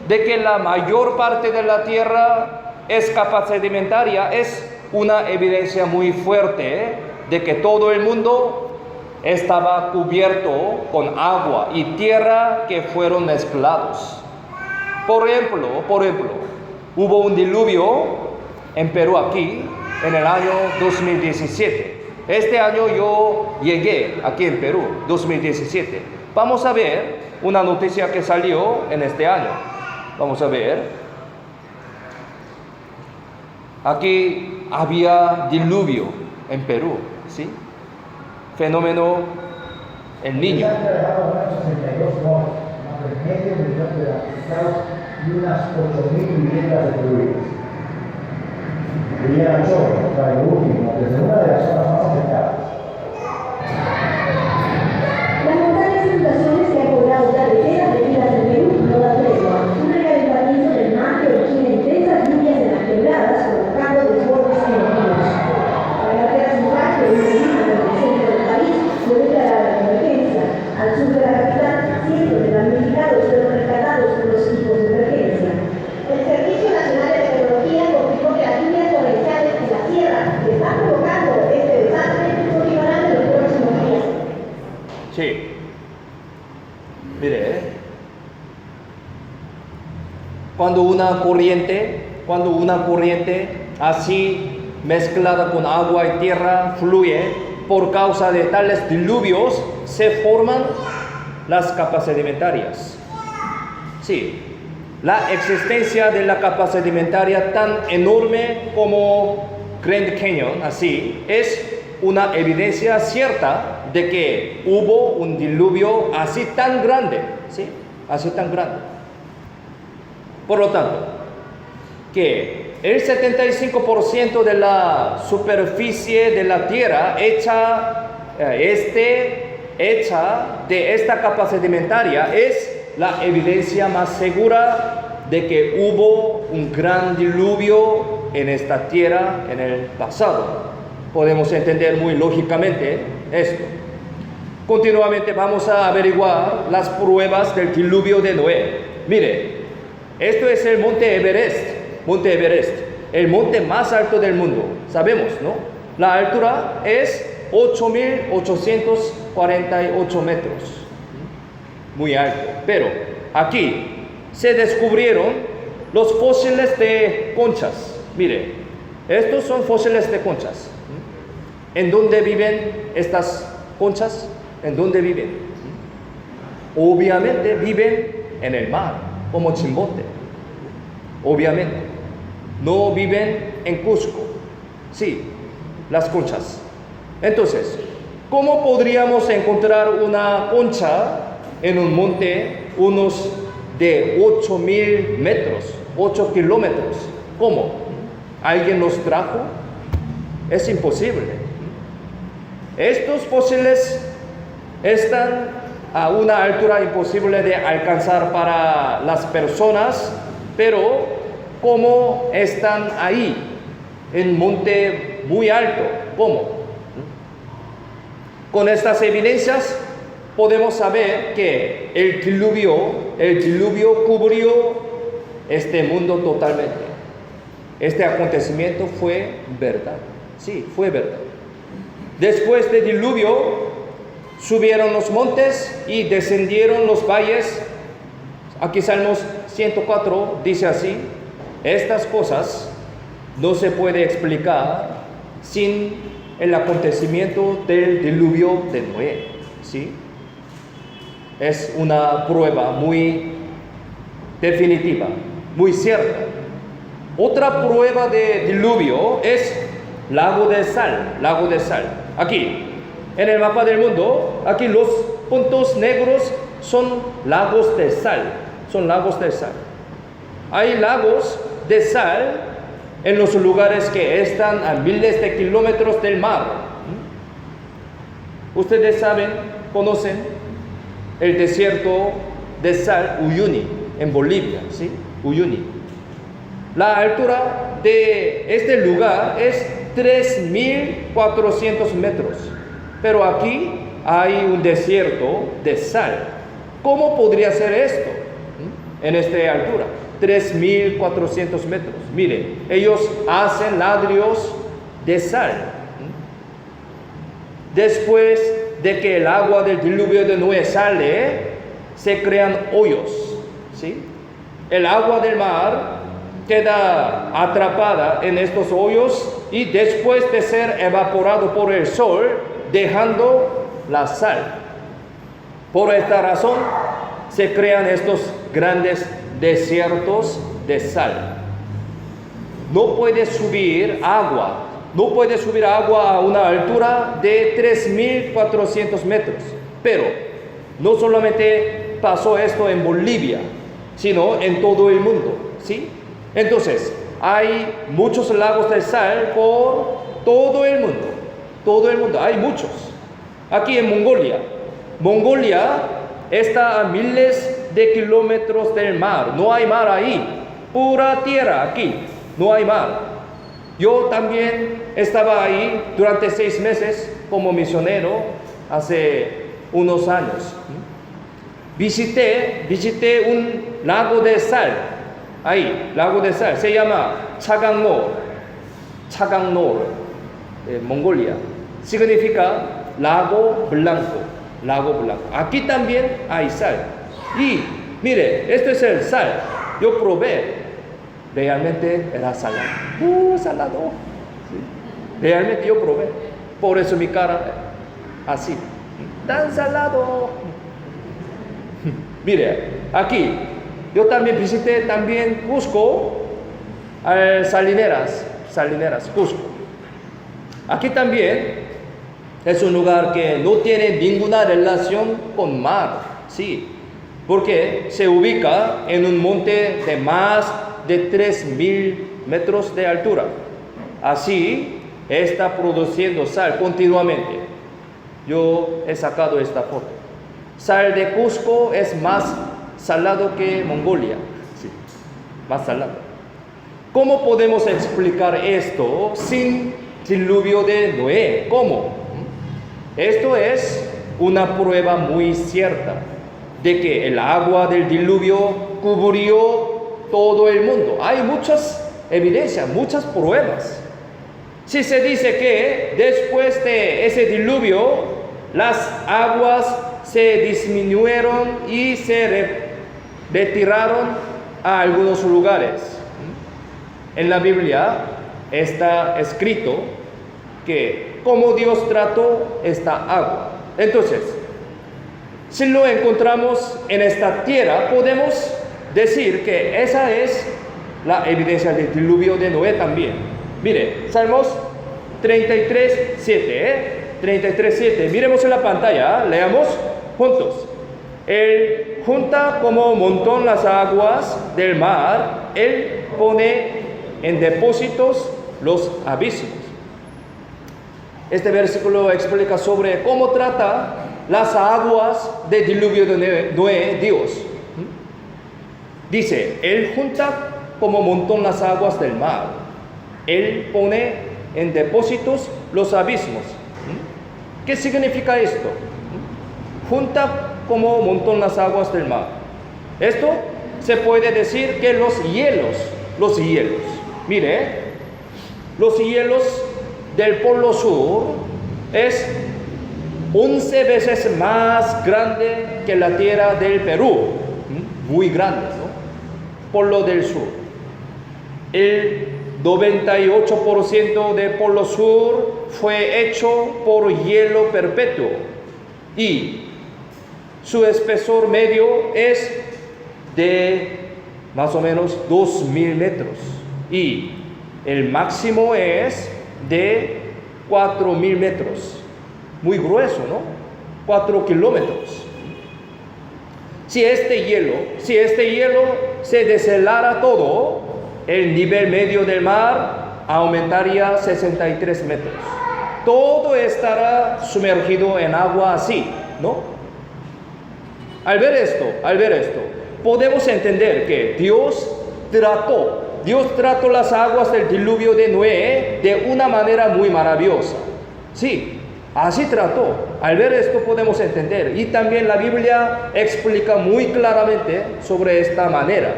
de que la mayor parte de la tierra es capa sedimentaria es una evidencia muy fuerte de que todo el mundo estaba cubierto con agua y tierra que fueron mezclados. Por ejemplo, hubo un diluvio en Perú aquí en el año 2017. Este año yo llegué aquí en Perú, 2017. Vamos a ver una noticia que salió en este año. Vamos a ver. Aquí había diluvio en Perú, ¿sí? Fenómeno El Niño. Y unas 8.000 viviendas destruidas. Vivían al chorro, para lo último, desde una de las zonas más afectadas. Las montañas inundaciones que han cobrado ya decenas de vidas en Perú no dan tregua. Un recalentamiento del mar que origina intensas lluvias en las quebradas, provocando desbordes en los ríos. La carretera central que une Lima con el centro del país fue declarada de emergencia. Al sur de la capital, cientos de damnificados fueron rescatados por los equipos de emergencia. El Servicio Nacional de Meteorología confirmó que las lluvias torrenciales en la sierra que están provocando este desastre continuarán en los próximos días. Sí. Mire, cuando una corriente así mezclada con agua y tierra fluye por causa de tales diluvios, se forman las capas sedimentarias. Sí, la existencia de la capa sedimentaria tan enorme como Grand Canyon, así, es una evidencia cierta de que hubo un diluvio así tan grande, ¿sí? Así tan grande. Por lo tanto, que el 75% de la superficie de la Tierra hecha de esta capa sedimentaria es la evidencia más segura de que hubo un gran diluvio en esta tierra en el pasado. Podemos entender muy lógicamente esto. Continuamente vamos a averiguar las pruebas del diluvio de Noé. Mire, esto es el Monte Everest, el monte más alto del mundo. Sabemos, ¿no? La altura es 8.848 metros. Muy alto. Pero aquí se descubrieron los fósiles de conchas. Mire, estos son fósiles de conchas. ¿En dónde viven estas conchas? ¿En dónde viven? Obviamente viven en el mar, como Chimbote. Obviamente. No viven en Cusco. Sí, las conchas. Entonces, ¿cómo podríamos encontrar una concha en un monte unos de 8.000 metros, 8 kilómetros? ¿Cómo? ¿Alguien los trajo? Es imposible. Estos fósiles están a una altura imposible de alcanzar para las personas, pero ¿cómo están ahí, en un monte muy alto? ¿Cómo? Con estas evidencias podemos saber que el diluvio cubrió este mundo totalmente. Este acontecimiento fue verdad. Sí, fue verdad. Después del diluvio, subieron los montes y descendieron los valles. Aquí Salmos 104 dice así: estas cosas no se puede explicar sin el acontecimiento del diluvio de Noé. ¿Sí? Es una prueba muy definitiva, muy cierta. Otra prueba de diluvio es lago de sal. Aquí, En el mapa del mundo, aquí los puntos negros son lagos de sal. Son lagos de sal. Hay lagos de sal en los lugares que están a miles de kilómetros del mar. Ustedes saben, conocen el desierto de sal Uyuni en Bolivia, ¿sí? Uyuni. La altura de este lugar es 3.400 metros, pero aquí hay un desierto de sal. ¿Cómo podría ser esto en esta altura? 3.400 metros. Miren, ellos hacen ladrillos de sal. Después de que el agua del diluvio de Noé sale, se crean hoyos, ¿sí? El agua del mar queda atrapada en estos hoyos y después de ser evaporado por el sol, dejando la sal. Por esta razón, se crean estos grandes desiertos de sal. No puede subir agua a una altura de 3.400 metros. Pero no solamente pasó esto en Bolivia, sino en todo el mundo, ¿sí? Entonces, hay muchos lagos de sal por todo el mundo. Todo el mundo, hay muchos. Aquí en Mongolia está a miles de kilómetros del mar. No hay mar ahí, pura tierra aquí, no hay mar. Yo también estaba ahí durante 6 meses como misionero hace unos años. Visité un lago de sal, ahí, lago de sal, se llama Chagangnor, Mongolia. Significa lago blanco. Aquí también hay sal. Y mire, este es el sal. Yo probé. Realmente era salado. Salado. ¿Sí? Realmente yo probé. Por eso mi cara así. Tan salado. Mire, aquí. Yo también visité también Cusco. Salineras, Cusco. Aquí también es un lugar que no tiene ninguna relación con mar. Sí. Porque se ubica en un monte de más de 3.000 metros de altura. Así está produciendo sal continuamente. Yo he sacado esta foto. Sal de Cusco es más salado que Mongolia. Sí, más salado. ¿Cómo podemos explicar esto sin diluvio de Noé? ¿Cómo? Esto es una prueba muy cierta de que el agua del diluvio cubrió todo el mundo. Hay muchas evidencias, muchas pruebas. Si se dice que después de ese diluvio, las aguas se disminuyeron y se retiraron a algunos lugares. En la Biblia está escrito que cómo Dios trató esta agua. Entonces, si lo encontramos en esta tierra, podemos decir que esa es la evidencia del diluvio de Noé también. Mire, Salmos 33:7, 33:7. Miremos en la pantalla, leamos juntos. Él junta como montón las aguas del mar, Él pone en depósitos los abismos. Este versículo explica sobre cómo trata las aguas del diluvio de Noé, Dios. Dice, Él junta como montón las aguas del mar. Él pone en depósitos los abismos. ¿Qué significa esto? Junta como montón las aguas del mar. Esto se puede decir que los hielos, mire, los hielos del Polo Sur es 11 veces más grande que la tierra del Perú. Muy grande, ¿no? Polo del Sur. El 98% del Polo Sur fue hecho por hielo perpetuo y su espesor medio es de más o menos 2.000 metros y el máximo es de 4.000 metros. muy grueso, ¿no? 4 kilómetros. Si este hielo se deshelara todo, el nivel medio del mar aumentaría 63 metros. Todo estará sumergido en agua así, ¿no? Al ver esto, podemos entender que Dios trató las aguas del diluvio de Noé de una manera muy maravillosa. Sí, así trató. Al ver esto podemos entender. Y también la Biblia explica muy claramente sobre esta manera.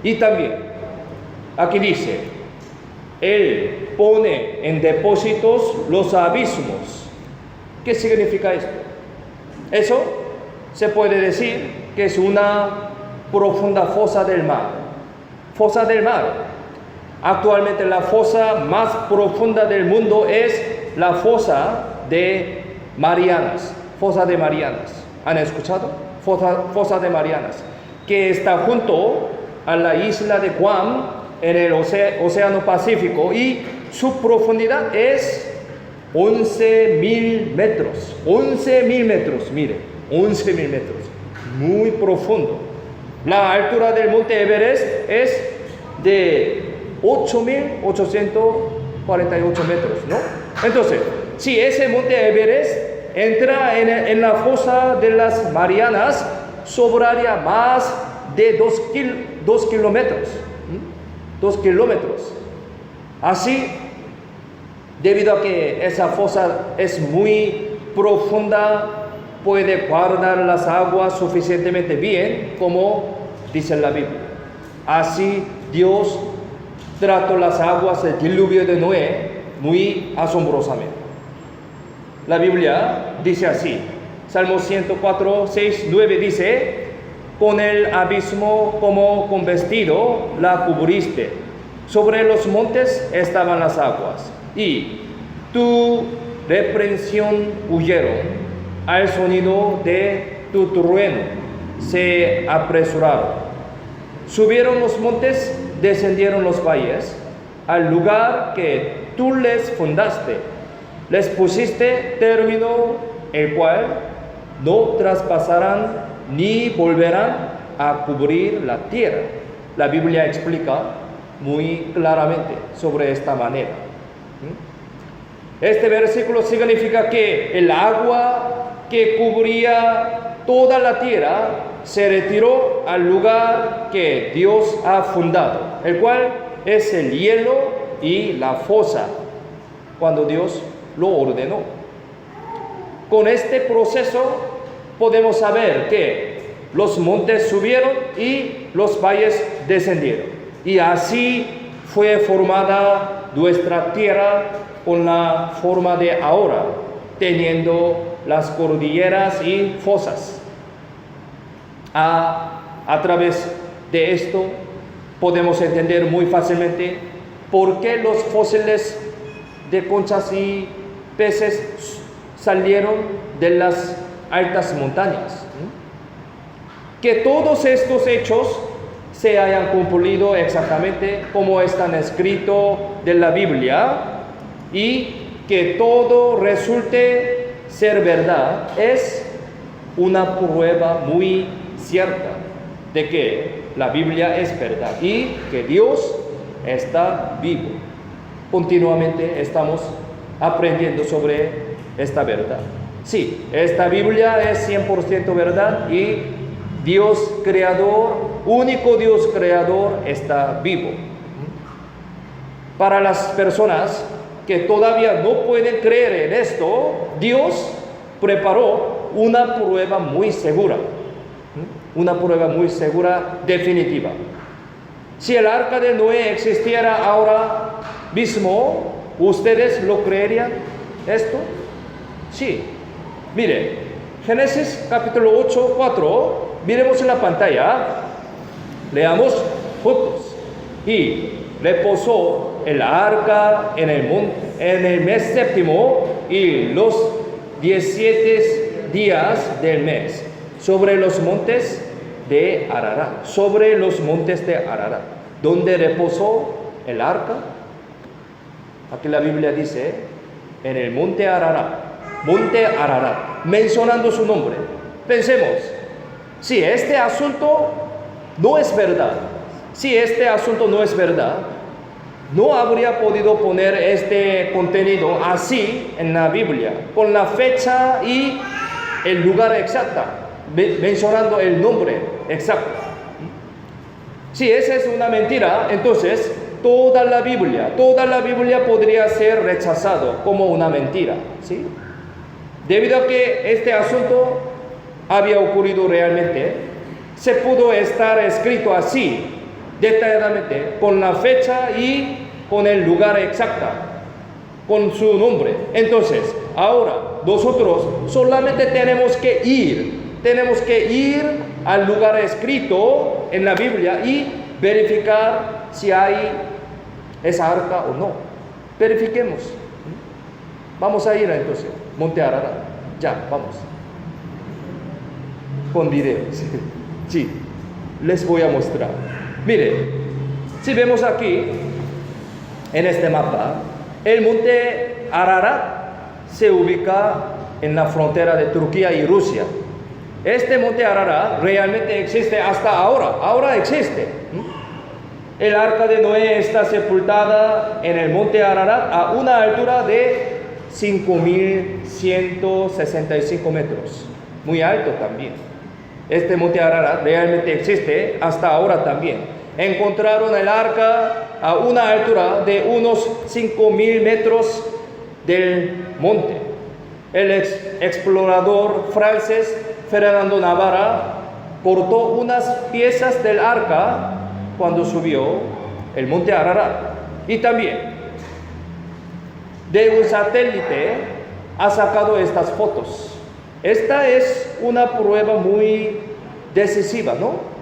Y también, aquí dice, Él pone en depósitos los abismos. ¿Qué significa esto? Eso se puede decir que es una profunda fosa del mar. Fosa del mar. Actualmente la fosa más profunda del mundo es la fosa de Marianas. Fosa de Marianas. ¿Han escuchado? Fosa de Marianas. Que está junto a la isla de Guam en el Océano Pacífico y su profundidad es 11.000 metros. 11.000 metros, mire, 11.000 metros. Muy profundo. La altura del monte Everest es de 8.848 metros, ¿no? Entonces, si ese monte Everest entra en la fosa de las Marianas, sobraría más de 2 kilómetros. 2 kilómetros. Así, debido a que esa fosa es muy profunda, puede guardar las aguas suficientemente bien, como dice la Biblia. Así Dios trató las aguas del diluvio de Noé muy asombrosamente. La Biblia dice así, Salmo 104, 6, 9 dice, con el abismo como con vestido la cubriste, sobre los montes estaban las aguas, y tu reprensión huyeron, al sonido de tu trueno se apresuraron. Subieron los montes, descendieron los valles, al lugar que tú les fundaste. Les pusiste término, el cual no traspasarán ni volverán a cubrir la tierra. La Biblia explica muy claramente sobre esta manera. Este versículo significa que el agua que cubría toda la tierra se retiró al lugar que Dios ha fundado, el cual es el hielo y la fosa, cuando Dios lo ordenó. Con este proceso podemos saber que los montes subieron y los valles descendieron. Y así fue formada nuestra tierra con la forma de ahora, teniendo las cordilleras y fosas. A través de esto podemos entender muy fácilmente por qué los fósiles de conchas y peces salieron de las altas montañas. Que todos estos hechos se hayan cumplido exactamente como están escritos de la Biblia y que todo resulte ser verdad es una prueba muy cierta de que la Biblia es verdad y que Dios está vivo. Continuamente estamos aprendiendo sobre esta verdad. Sí, esta Biblia es 100% verdad y Dios creador, único Dios creador, está vivo. Para las personas que todavía no pueden creer en esto, Dios preparó una prueba muy segura. Una prueba muy segura, definitiva. Si el arca de Noé existiera ahora mismo, ¿ustedes lo creerían esto? Sí. Mire, Génesis capítulo 8, 4, miremos en la pantalla, leamos juntos. Y reposó el arca en el mes séptimo y los 17 días del mes, sobre los montes de Ararat, sobre los montes de Ararat, donde reposó el arca. Aquí la Biblia dice, en el monte Ararat. Monte Ararat, mencionando su nombre. Pensemos, si este asunto no es verdad, no habría podido poner este contenido así en la Biblia, con la fecha y el lugar exacto, mencionando el nombre exacto. Si esa es una mentira, entonces toda la Biblia podría ser rechazado como una mentira, ¿sí? Debido a que este asunto había ocurrido realmente, se pudo estar escrito así, detalladamente, con la fecha y con el lugar exacto, con su nombre. Entonces, ahora nosotros solamente tenemos que ir al lugar escrito en la Biblia y verificar si hay esa arca o no. Verifiquemos. Vamos a ir entonces, Monte Ararat. Ya, vamos. Con video. Sí, les voy a mostrar. Mire, si vemos aquí, en este mapa, el Monte Ararat se ubica en la frontera de Turquía y Rusia. Este Monte Ararat realmente existe hasta ahora existe. El arca de Noé está sepultada en el Monte Ararat a una altura de 5.165 metros, muy alto también. Este Monte Ararat realmente existe hasta ahora también. Encontraron el arca a una altura de unos 5.000 metros del monte. El explorador francés Fernando Navarra cortó unas piezas del arca cuando subió el Monte Ararat. Y también de un satélite ha sacado estas fotos. Esta es una prueba muy decisiva, ¿no?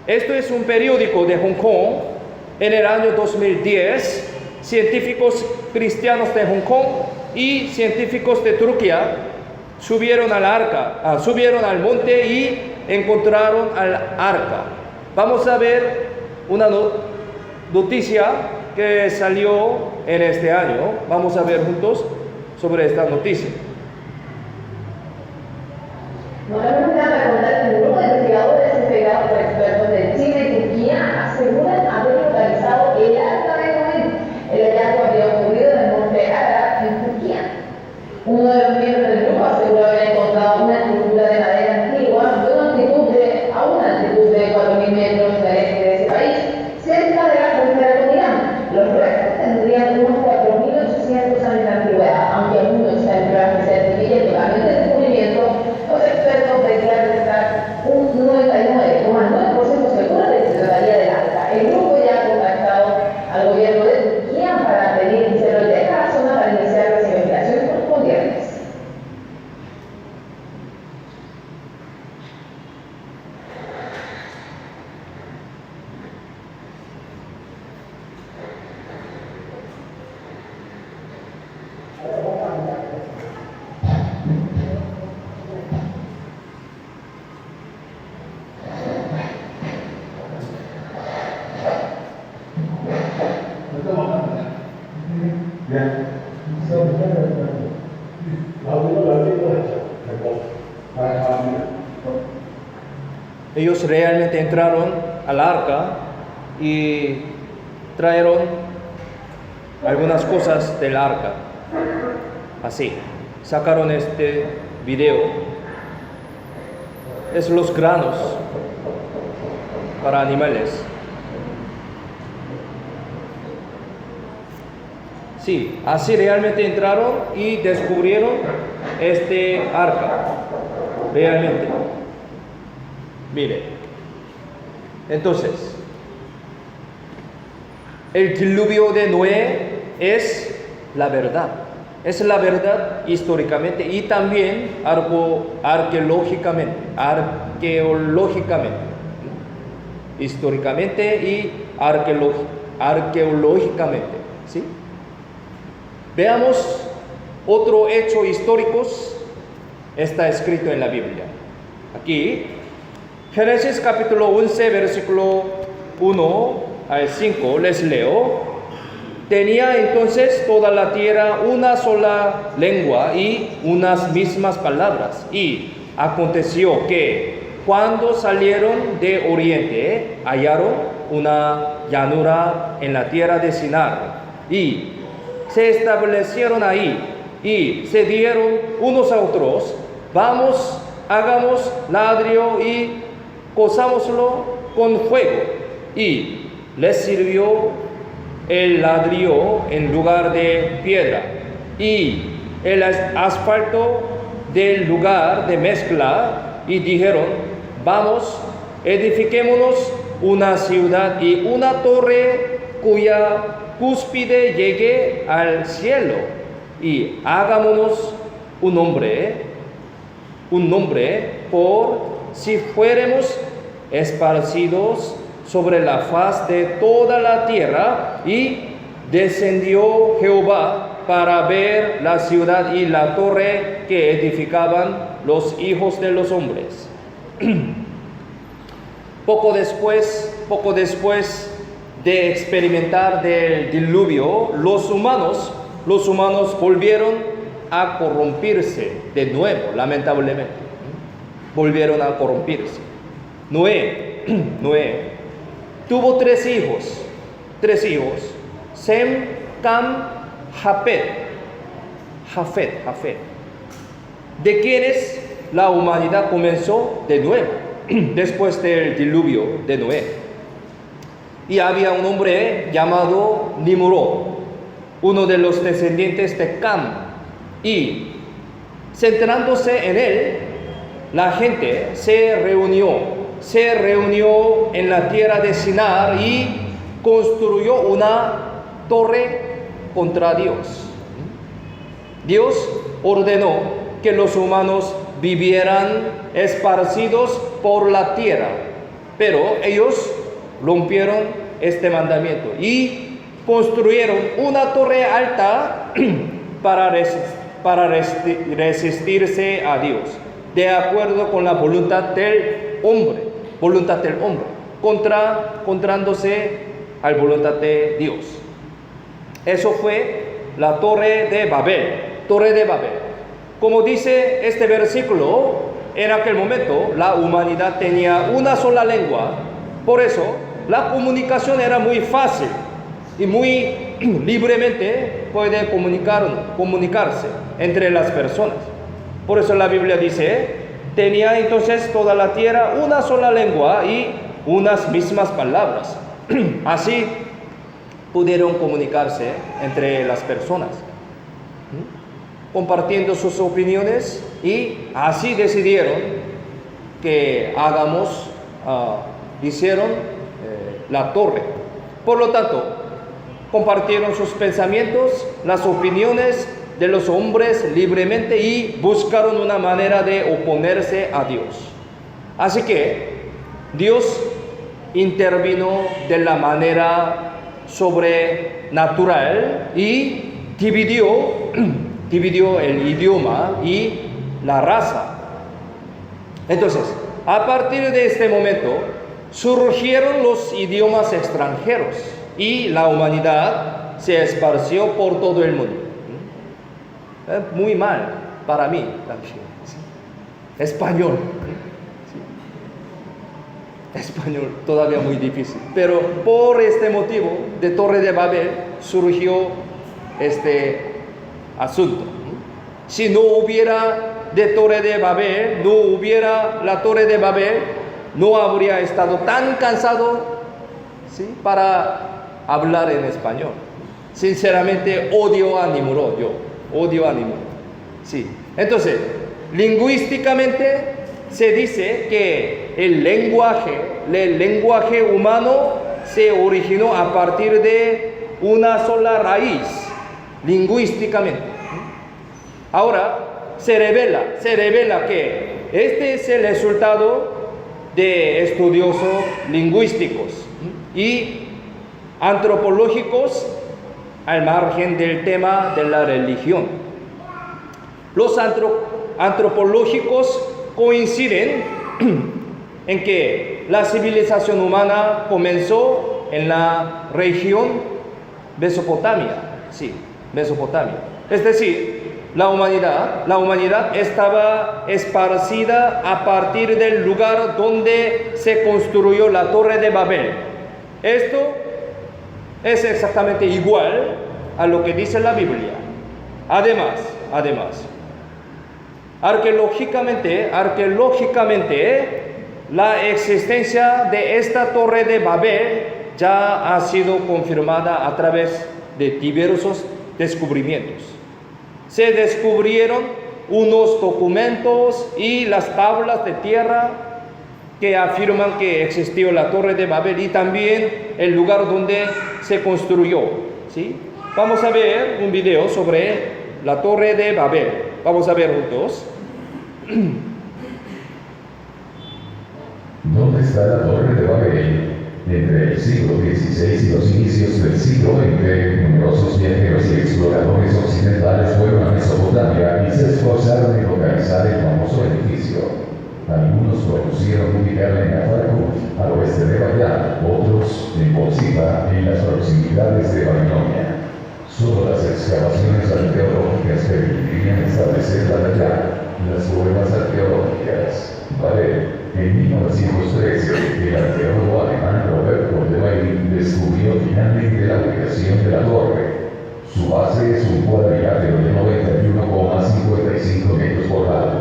Esto es un periódico de Hong Kong. En el año 2010, científicos cristianos de Hong Kong y científicos de Turquía subieron al monte y encontraron al arca. Vamos a ver una noticia que salió en este año. Vamos a ver juntos sobre esta noticia. Nos hemos dado contar que un grupo de investigadores integrados por expertos de China y Turquía aseguran haber localizado el arca de Noé. El hallazgo habría ocurrido en el Monte Ararat, en Turquía. Uno de los miembros del grupo aseguró haber encontrado una estructura de madera antigua de una altitud de 4.000 metros del este de ese país, cerca de la frontera con Irán. Los restos tendrían unos 4.800 años de antigüedad, aunque aún no está en pruebas que certifiquen totalmente el descubrimiento. Los expertos declaran estar un 99,9% seguros de que se trataría del arca. El grupo ya ha contactado al gobierno de Turquía para pedir que se proteja la zona para iniciar las investigaciones correspondientes. Ellos realmente entraron al arca y trajeron algunas cosas del arca. Así, sacaron este video. Es los granos para animales. Sí, así realmente entraron y descubrieron este arca. Realmente. Mire. Entonces, el diluvio de Noé es la verdad. Es la verdad históricamente y también arqueológicamente. Históricamente y arqueológicamente. ¿Sí? Veamos otro hecho histórico. Está escrito en la Biblia. Aquí, Génesis capítulo 11, versículo 1 al 5, les leo. Tenía entonces toda la tierra una sola lengua y unas mismas palabras. Y aconteció que cuando salieron de oriente, hallaron una llanura en la tierra de Sinar y se establecieron ahí y se dieron unos a otros: vamos, hagamos ladrillo y cozámoslo con fuego. Y les sirvió el ladrillo en lugar de piedra y el asfalto del lugar de mezcla, y dijeron: vamos, edifiquémonos una ciudad y una torre cuya cúspide llegue al cielo, y hagámonos un nombre, por si fuéramos esparcidos sobre la faz de toda la tierra. Y descendió Jehová para ver la ciudad y la torre que edificaban los hijos de los hombres. Poco después de experimentar del diluvio, los humanos volvieron a corrompirse de nuevo, lamentablemente. Volvieron a corrompirse. Noé tuvo tres hijos: Sem, Cam, Jafet, de quienes la humanidad comenzó de nuevo después del diluvio de Noé. Y había un hombre llamado Nimrod, uno de los descendientes de Cam, y centrándose en él, la gente se reunió en la tierra de Sinar y construyó una torre contra Dios. Dios ordenó que los humanos vivieran esparcidos por la tierra, pero ellos rompieron este mandamiento y construyeron una torre alta para resistirse a Dios, de acuerdo con la voluntad del hombre, contrandose a la voluntad de Dios. Eso fue la Torre de Babel. Como dice este versículo, en aquel momento la humanidad tenía una sola lengua, por eso la comunicación era muy fácil y muy libremente puede comunicarse entre las personas. Por eso la Biblia dice: tenía entonces toda la tierra una sola lengua y unas mismas palabras. Así pudieron comunicarse entre las personas, compartiendo sus opiniones, y así decidieron que hicieron la torre. Por lo tanto, compartieron sus pensamientos, las opiniones de los hombres libremente, y buscaron una manera de oponerse a Dios. Así que Dios intervino de la manera sobrenatural y dividió el idioma y la raza. Entonces, a partir de este momento surgieron los idiomas extranjeros y la humanidad se esparció por todo el mundo. Muy mal para mí también. Español todavía muy difícil, pero por este motivo de Torre de Babel surgió este asunto. Si no hubiera la Torre de Babel, no habría estado tan cansado, ¿sí?, para hablar en español. Sinceramente odio a Nimrod. Sí. Entonces, lingüísticamente se dice que el lenguaje humano se originó a partir de una sola raíz, lingüísticamente. Ahora se revela que este es el resultado de estudiosos lingüísticos y antropológicos al margen del tema de la religión. Los antropológicos coinciden en que la civilización humana comenzó en la región Mesopotamia, sí, Mesopotamia. Es decir, la humanidad estaba esparcida a partir del lugar donde se construyó la Torre de Babel. Esto es exactamente igual a lo que dice la Biblia. Además, arqueológicamente, la existencia de esta Torre de Babel ya ha sido confirmada a través de diversos descubrimientos. Se descubrieron unos documentos y las tablas de tierra que afirman que existió la Torre de Babel y también el lugar donde se construyó, ¿sí? Vamos a ver un video sobre la Torre de Babel. Vamos a ver juntos. ¿Dónde está la Torre de Babel? Entre el siglo XVI y los inicios del siglo XX, numerosos viajeros y exploradores occidentales fueron a Mesopotamia y se esforzaron en localizar el famoso edificio. Algunos propusieron ubicarla en Afarku, al oeste de Bagdad, otros en Botsiba, en las proximidades de Babilonia. Solo las excavaciones arqueológicas permitirían establecerla allá. Las pruebas arqueológicas. Babel. En 1913, el arqueólogo alemán Robert Goldwyn descubrió finalmente la ubicación de la torre. Su base es un cuadrilátero de 91,55 metros por lado.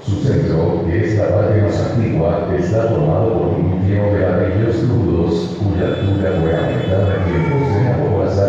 Su centro, que es la parte más antigua, está formado por un núcleo de ladrillos crudos, cuya altura fue aumentada en tiempos de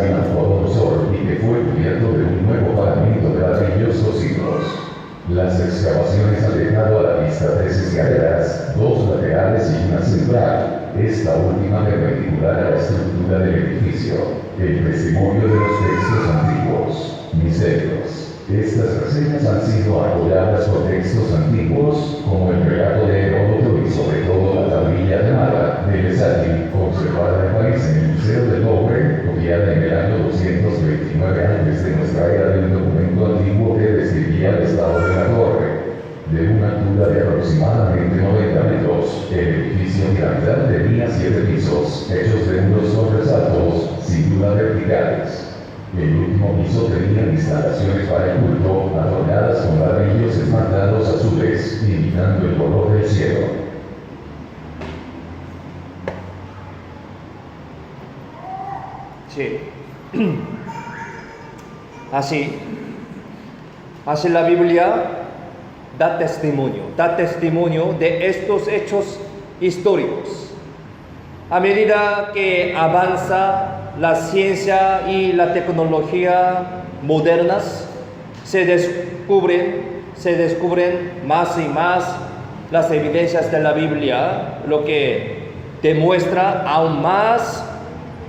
Nabucodonosor y que fue cubierto de un nuevo paramento de ladrillos cocidos. Las excavaciones han dejado a la vista 3 escaleras, 2 laterales y una central, esta última perpendicular a la estructura del edificio. El testimonio de los textos antiguos. Misterios. Estas reseñas han sido apoyadas por textos antiguos, como el relato de Heródoto y sobre todo la tablilla de Mara de Lesagi, conservada en París en el Museo del Louvre, copiada en el año 229 antes de nuestra era de un documento antiguo que describía el estado de la torre. De una altura de aproximadamente 90 metros, el edificio piramidal tenía 7 pisos, hechos de unos sobresaltos, sin duda verticales. El último piso tenía instalaciones para el culto, adornadas con ladrillos esmaltados azules, imitando el color del cielo. Sí. Así la Biblia da testimonio de estos hechos históricos. A medida que avanza la ciencia y la tecnología modernas, se descubren más y más las evidencias de la Biblia, lo que demuestra aún más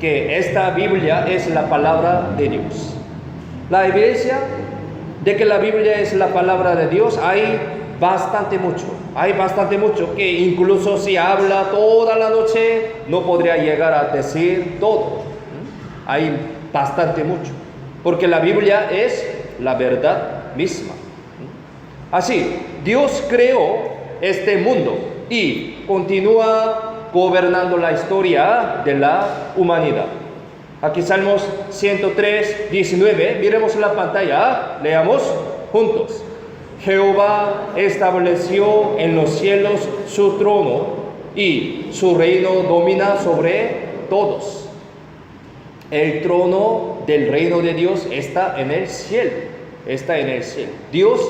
que esta Biblia es la palabra de Dios. La evidencia de que la Biblia es la palabra de Dios hay bastante mucho, que incluso si habla toda la noche no podría llegar a decir todo. Hay bastante mucho, porque la Biblia es la verdad misma. Así, Dios creó este mundo y continúa gobernando la historia de la humanidad. Aquí Salmos 103, 19, miremos la pantalla, leamos juntos. Jehová estableció en los cielos su trono y su reino domina sobre todos. El trono del reino de Dios está en el cielo. Dios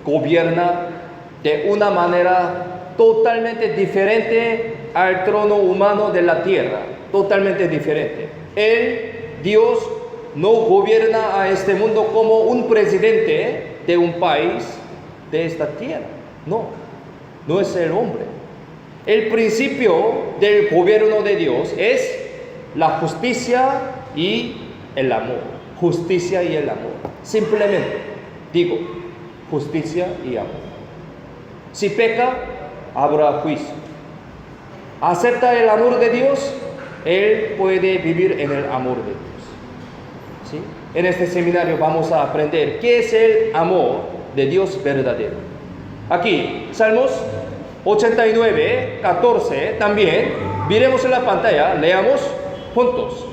gobierna de una manera totalmente diferente al trono humano de la tierra. Totalmente diferente. Dios, no gobierna a este mundo como un presidente de un país de esta tierra. No es el hombre. El principio del gobierno de Dios es la justicia y el amor. Justicia y el amor. Simplemente digo, justicia y amor. Si peca, habrá juicio. Acepta el amor de Dios, él puede vivir en el amor de Dios. ¿Sí? En este seminario vamos a aprender qué es el amor de Dios verdadero. Aquí, Salmos 89, 14, también, miremos en la pantalla, leamos juntos.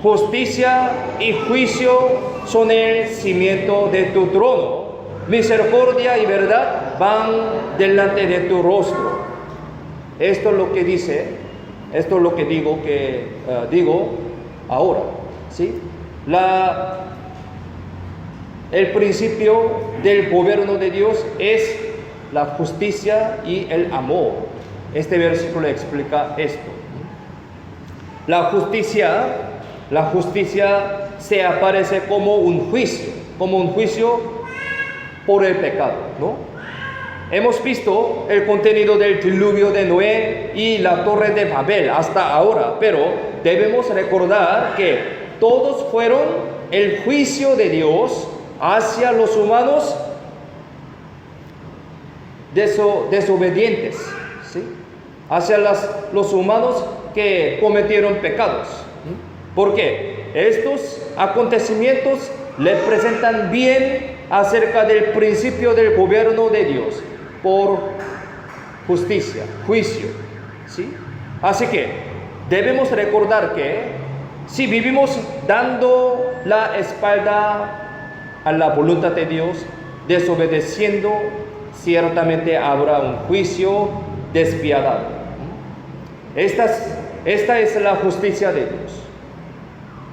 justicia y juicio son el cimiento de tu trono. Misericordia y verdad van delante de tu rostro. Esto es lo que dice, esto es lo que digo ahora, ¿sí? El principio del gobierno de Dios es la justicia y el amor. Este versículo explica esto. La justicia se aparece como un juicio por el pecado, ¿no? Hemos visto el contenido del diluvio de Noé y la torre de Babel hasta ahora, pero debemos recordar que todos fueron el juicio de Dios hacia los humanos desobedientes, ¿sí? Hacia los humanos que cometieron pecados. ¿Por qué? Estos acontecimientos le presentan bien acerca del principio del gobierno de Dios por justicia, juicio, ¿sí? Así que debemos recordar que si vivimos dando la espalda a la voluntad de Dios, desobedeciendo, ciertamente habrá un juicio despiadado. Esta es la justicia de Dios.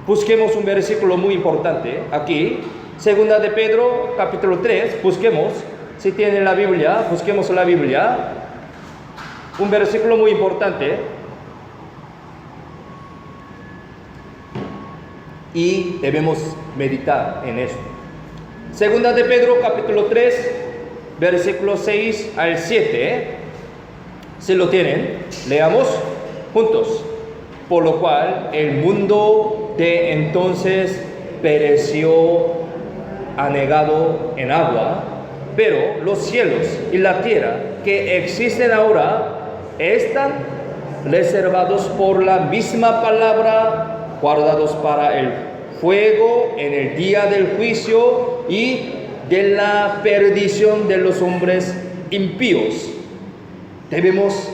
Busquemos un versículo muy importante aquí. Segunda de Pedro, capítulo 3. Busquemos, si tienen la Biblia, busquemos la Biblia. Un versículo muy importante. Y debemos meditar en esto. Segunda de Pedro, capítulo 3, versículos 6 al 7. Si lo tienen, leamos juntos. Por lo cual el mundo de entonces pereció anegado en agua, pero los cielos y la tierra que existen ahora están reservados por la misma palabra, guardados para el fuego en el día del juicio y de la perdición de los hombres impíos. Debemos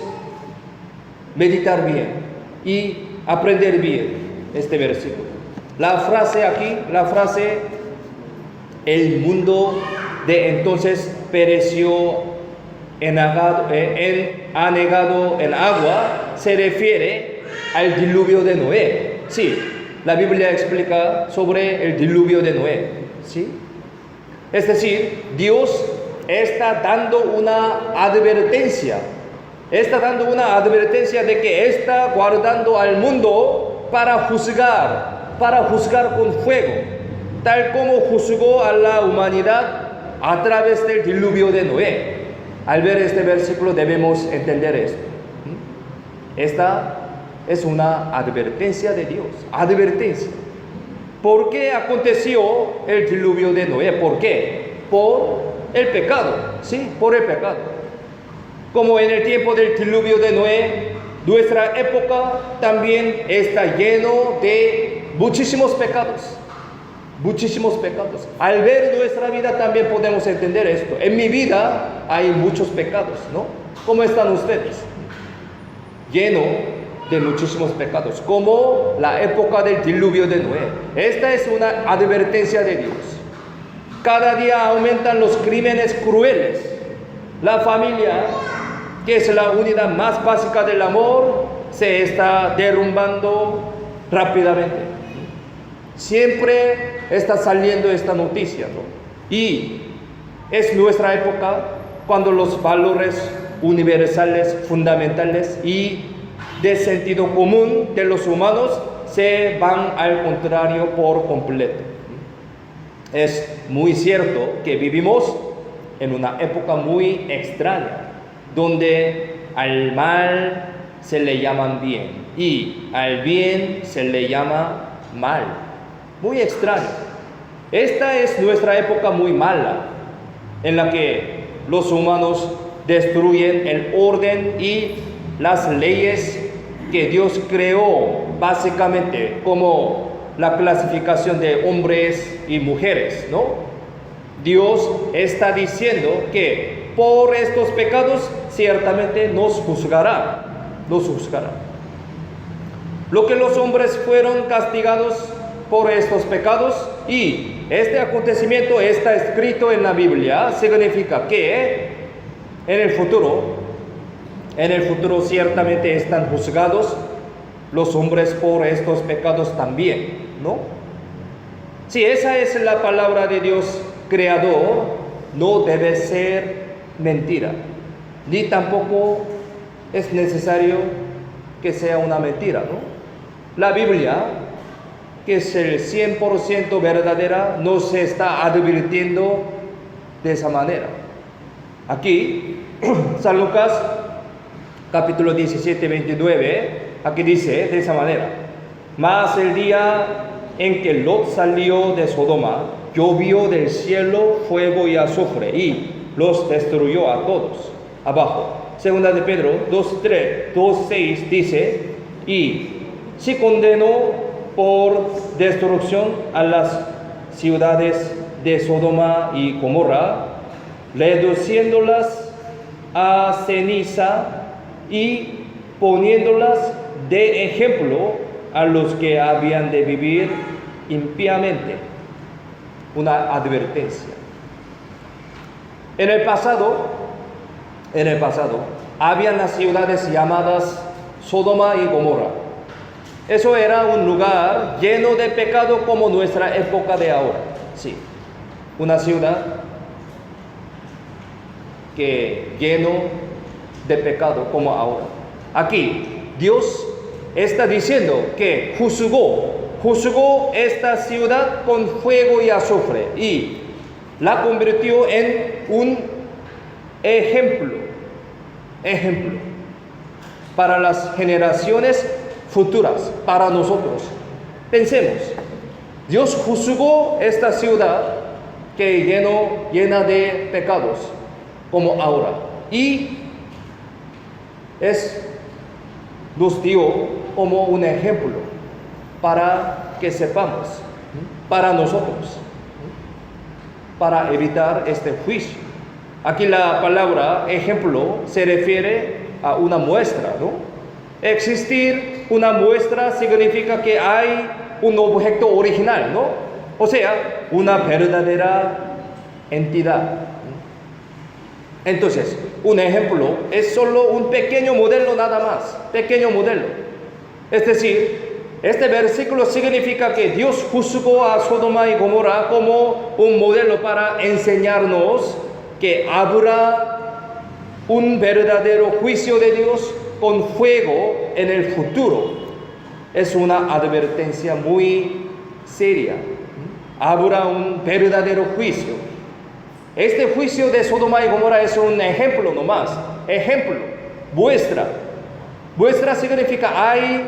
meditar bien y aprender bien este versículo. La frase aquí, el mundo de entonces pereció anegado en agua, se refiere al diluvio de Noé. Sí, la Biblia explica sobre el diluvio de Noé, ¿sí? Es decir, Dios está dando una advertencia. Está dando una advertencia de que está guardando al mundo para juzgar con fuego, tal como juzgó a la humanidad a través del diluvio de Noé. Al ver este versículo debemos entender esto. Esta es una advertencia de Dios. Advertencia. ¿Por qué aconteció el diluvio de Noé? ¿Por qué? Por el pecado. Sí, por el pecado. Como en el tiempo del diluvio de Noé, nuestra época también está lleno de muchísimos pecados. Muchísimos pecados. Al ver nuestra vida también podemos entender esto. En mi vida hay muchos pecados, ¿no? ¿Cómo están ustedes? Lleno de muchísimos pecados, como la época del diluvio de Noé. Esta es una advertencia de Dios. Cada día aumentan los crímenes crueles. La familia, que es la unidad más básica del amor, se está derrumbando rápidamente. Siempre está saliendo esta noticia, ¿no? Y es nuestra época cuando los valores universales, fundamentales y de sentido común de los humanos se van al contrario por completo. Es muy cierto que vivimos en una época muy extraña, donde al mal se le llaman bien y al bien se le llama mal. Muy extraño. Esta es nuestra época muy mala, en la que los humanos destruyen el orden y las leyes que Dios creó básicamente como la clasificación de hombres y mujeres, ¿no? Dios está diciendo que por estos pecados ciertamente nos juzgará. lo que los hombres fueron castigados por estos pecados, y este acontecimiento está escrito en la Biblia, significa que en el futuro ciertamente están juzgados los hombres por estos pecados también, ¿no? Si esa es la palabra de Dios creador, no debe ser mentira, ni tampoco es necesario que sea una mentira, ¿no? La Biblia, que es el 100% verdadera, nos está advirtiendo de esa manera. Aquí, San Lucas, capítulo 17, 29, aquí dice de esa manera: mas el día en que Lot salió de Sodoma, llovió del cielo fuego y azufre, y los destruyó a todos. Abajo, segunda de Pedro 2:6 dice: y si condenó por destrucción a las ciudades de Sodoma y Gomorra, reduciéndolas a ceniza y poniéndolas de ejemplo a los que habían de vivir impíamente. Una advertencia. En el pasado, habían las ciudades llamadas Sodoma y Gomorra. Eso era un lugar lleno de pecado como nuestra época de ahora. Sí, una ciudad que lleno de pecado como ahora. Aquí Dios está diciendo que juzgó esta ciudad con fuego y azufre y la convirtió en un ejemplo para las generaciones futuras, para nosotros. Pensemos, Dios juzgó esta ciudad que llena de pecados como ahora, y nos dio como un ejemplo para que sepamos, para nosotros, para evitar este juicio. Aquí la palabra ejemplo se refiere a una muestra, ¿no? Existir una muestra significa que hay un objeto original, ¿no? O sea, una verdadera entidad. Entonces, un ejemplo es solo un pequeño modelo nada más, pequeño modelo. Es decir, este versículo significa que Dios juzgó a Sodoma y Gomorra como un modelo para enseñarnos que habrá un verdadero juicio de Dios con fuego en el futuro. Es una advertencia muy seria. Habrá un verdadero juicio. Este juicio de Sodoma y Gomorra es un ejemplo nomás. Ejemplo, muestra. Muestra significa hay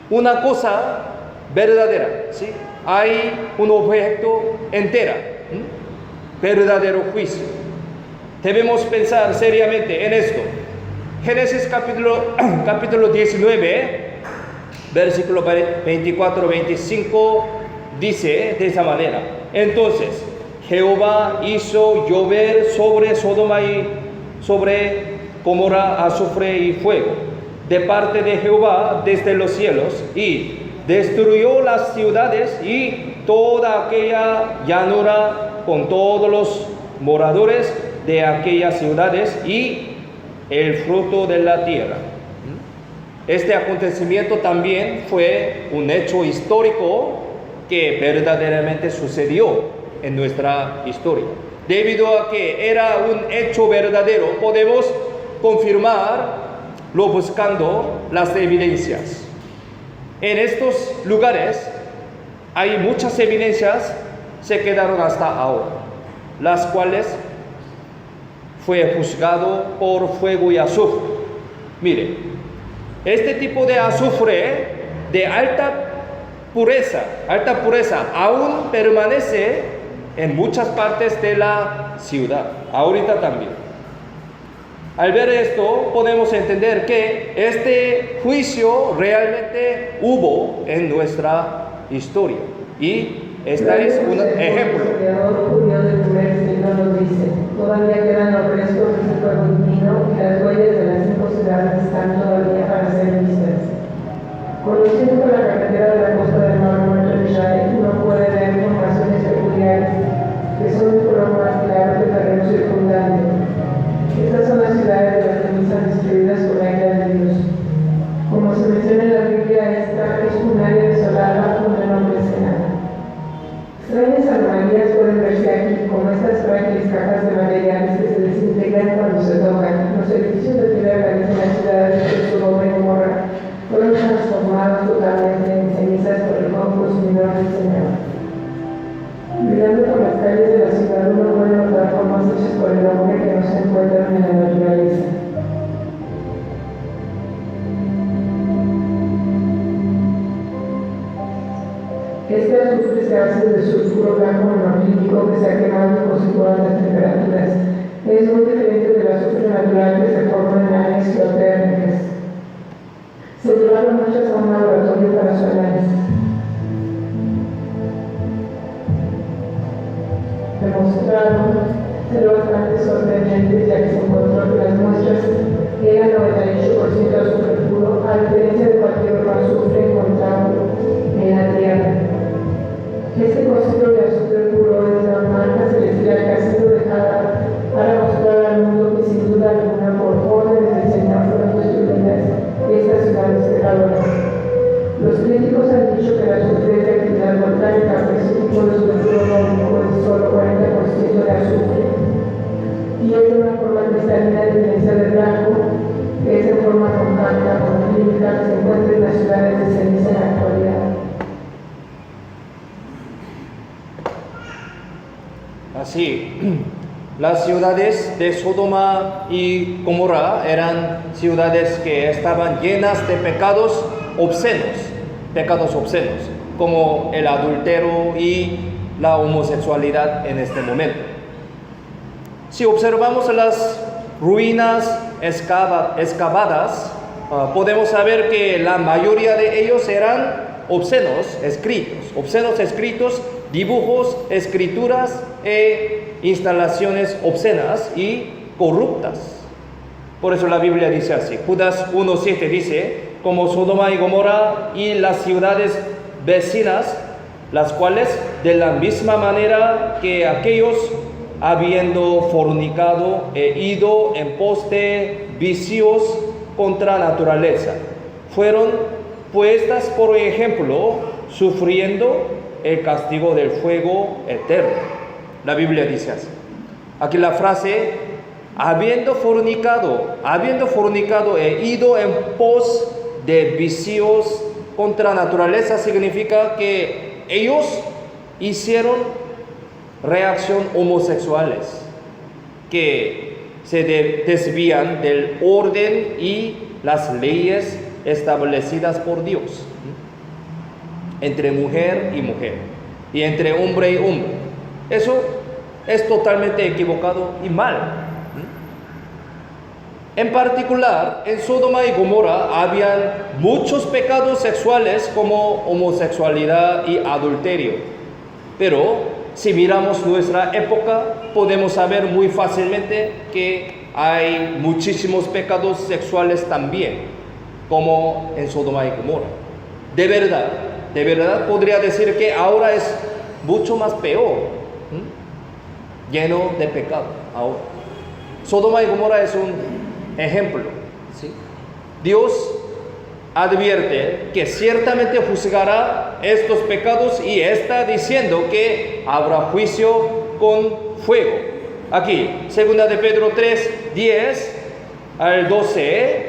una cosa verdadera, ¿sí? Hay un objeto entera, verdadero juicio. Debemos pensar seriamente en esto. Génesis capítulo 19, versículo 24-25, dice de esa manera: entonces Jehová hizo llover sobre Sodoma y sobre Gomorra azufre y fuego de parte de Jehová desde los cielos, y destruyó las ciudades y toda aquella llanura con todos los moradores de aquellas ciudades y el fruto de la tierra. Este acontecimiento también fue un hecho histórico que verdaderamente sucedió en nuestra historia. Debido a que era un hecho verdadero, podemos confirmarlo buscando las evidencias. En estos lugares hay muchas evidencias, se quedaron hasta ahora, las cuales fue juzgado por fuego y azufre. Mire, este tipo de azufre de alta pureza aún permanece en muchas partes de la ciudad, ahorita también. Al ver esto, podemos entender que este juicio realmente hubo en nuestra historia, y este es un ejemplo. Dios nos dice: todavía quedan los restos de ese fuego divino y las huellas de las 5 ciudades están todavía para ser vistas. Conociendo por la carretera de la costa del Mar Muerto de Israel, uno puede ver formaciones peculiares que son de color más claro que el terreno circundante. Estas son las ciudades de las cenizas destruidas por la ira de Dios. Como se menciona en la Biblia, esta es un área desolada donde no crece nada. Extrañas anomalías pueden verse aquí, como estas frágiles cajas de materiales que se desintegran cuando se tocan. Los edificios de piedra en las ciudades de Sodoma y Gomorra fueron transformados totalmente en cenizas por el fuego consumidor del Señor. Mirando por las calles de la ciudad, uno puede notar formas hechas por el hombre que no se encuentran en la naturaleza. Este azufre se hace de sulfuro blanco monoclínico que se ha quemado y conservado a altas temperaturas. Es muy diferente del azufre natural que se forma en áreas geotérmicas. Se llevaron muchas a un laboratorio para su análisis. Demostraron ser bastante sorprendentes, ya que se encontró que las muestras eran 98% azufre puro, a diferencia de cualquier otro azufre encontrado en la Tierra. Este concepto de azufre puro es la marca celestial que ha sido dejada para mostrar al mundo que sin duda alguna por órdenes del Señor fueron destruidas estas ciudades pecadoras. Los críticos han dicho que la azufre es de actividad volcánica, pero ese tipo de sulfuro orgánico es solo 40% de azufre y es de una forma cristalina a diferencia del blanco, que es en forma compacta monoclínica que se encuentra en las ciudades de ceniza en la actualidad. Así, las ciudades de Sodoma y Gomorra eran ciudades que estaban llenas de pecados obscenos, como el adulterio y la homosexualidad en este momento. Si observamos las ruinas excavadas, podemos saber que la mayoría de ellos eran obscenos escritos, dibujos, escrituras e instalaciones obscenas y corruptas. Por eso la Biblia dice así. Judas 1:7 dice: como Sodoma y Gomorra y las ciudades vecinas, las cuales de la misma manera que aquellos, habiendo fornicado e ido en pos de vicios contra naturaleza, fueron puestas por ejemplo, sufriendo el castigo del fuego eterno. La Biblia dice así. Aquí la frase, habiendo fornicado e ido en pos de vicios contra naturaleza, significa que ellos hicieron reacción homosexuales, que se desvían del orden y las leyes establecidas por Dios entre mujer y mujer y entre hombre y hombre. Eso es totalmente equivocado y mal. En particular, en Sodoma y Gomorra habían muchos pecados sexuales como homosexualidad y adulterio. Pero si miramos nuestra época, podemos saber muy fácilmente que hay muchísimos pecados sexuales también, como en Sodoma y Gomorra. De verdad podría decir que ahora es mucho más peor, lleno de pecado ahora. Sodoma y Gomorra es un ejemplo, ¿sí? Dios advierte que ciertamente juzgará estos pecados y está diciendo que habrá juicio con fuego. Aquí, 2 de Pedro 3:10 al 12,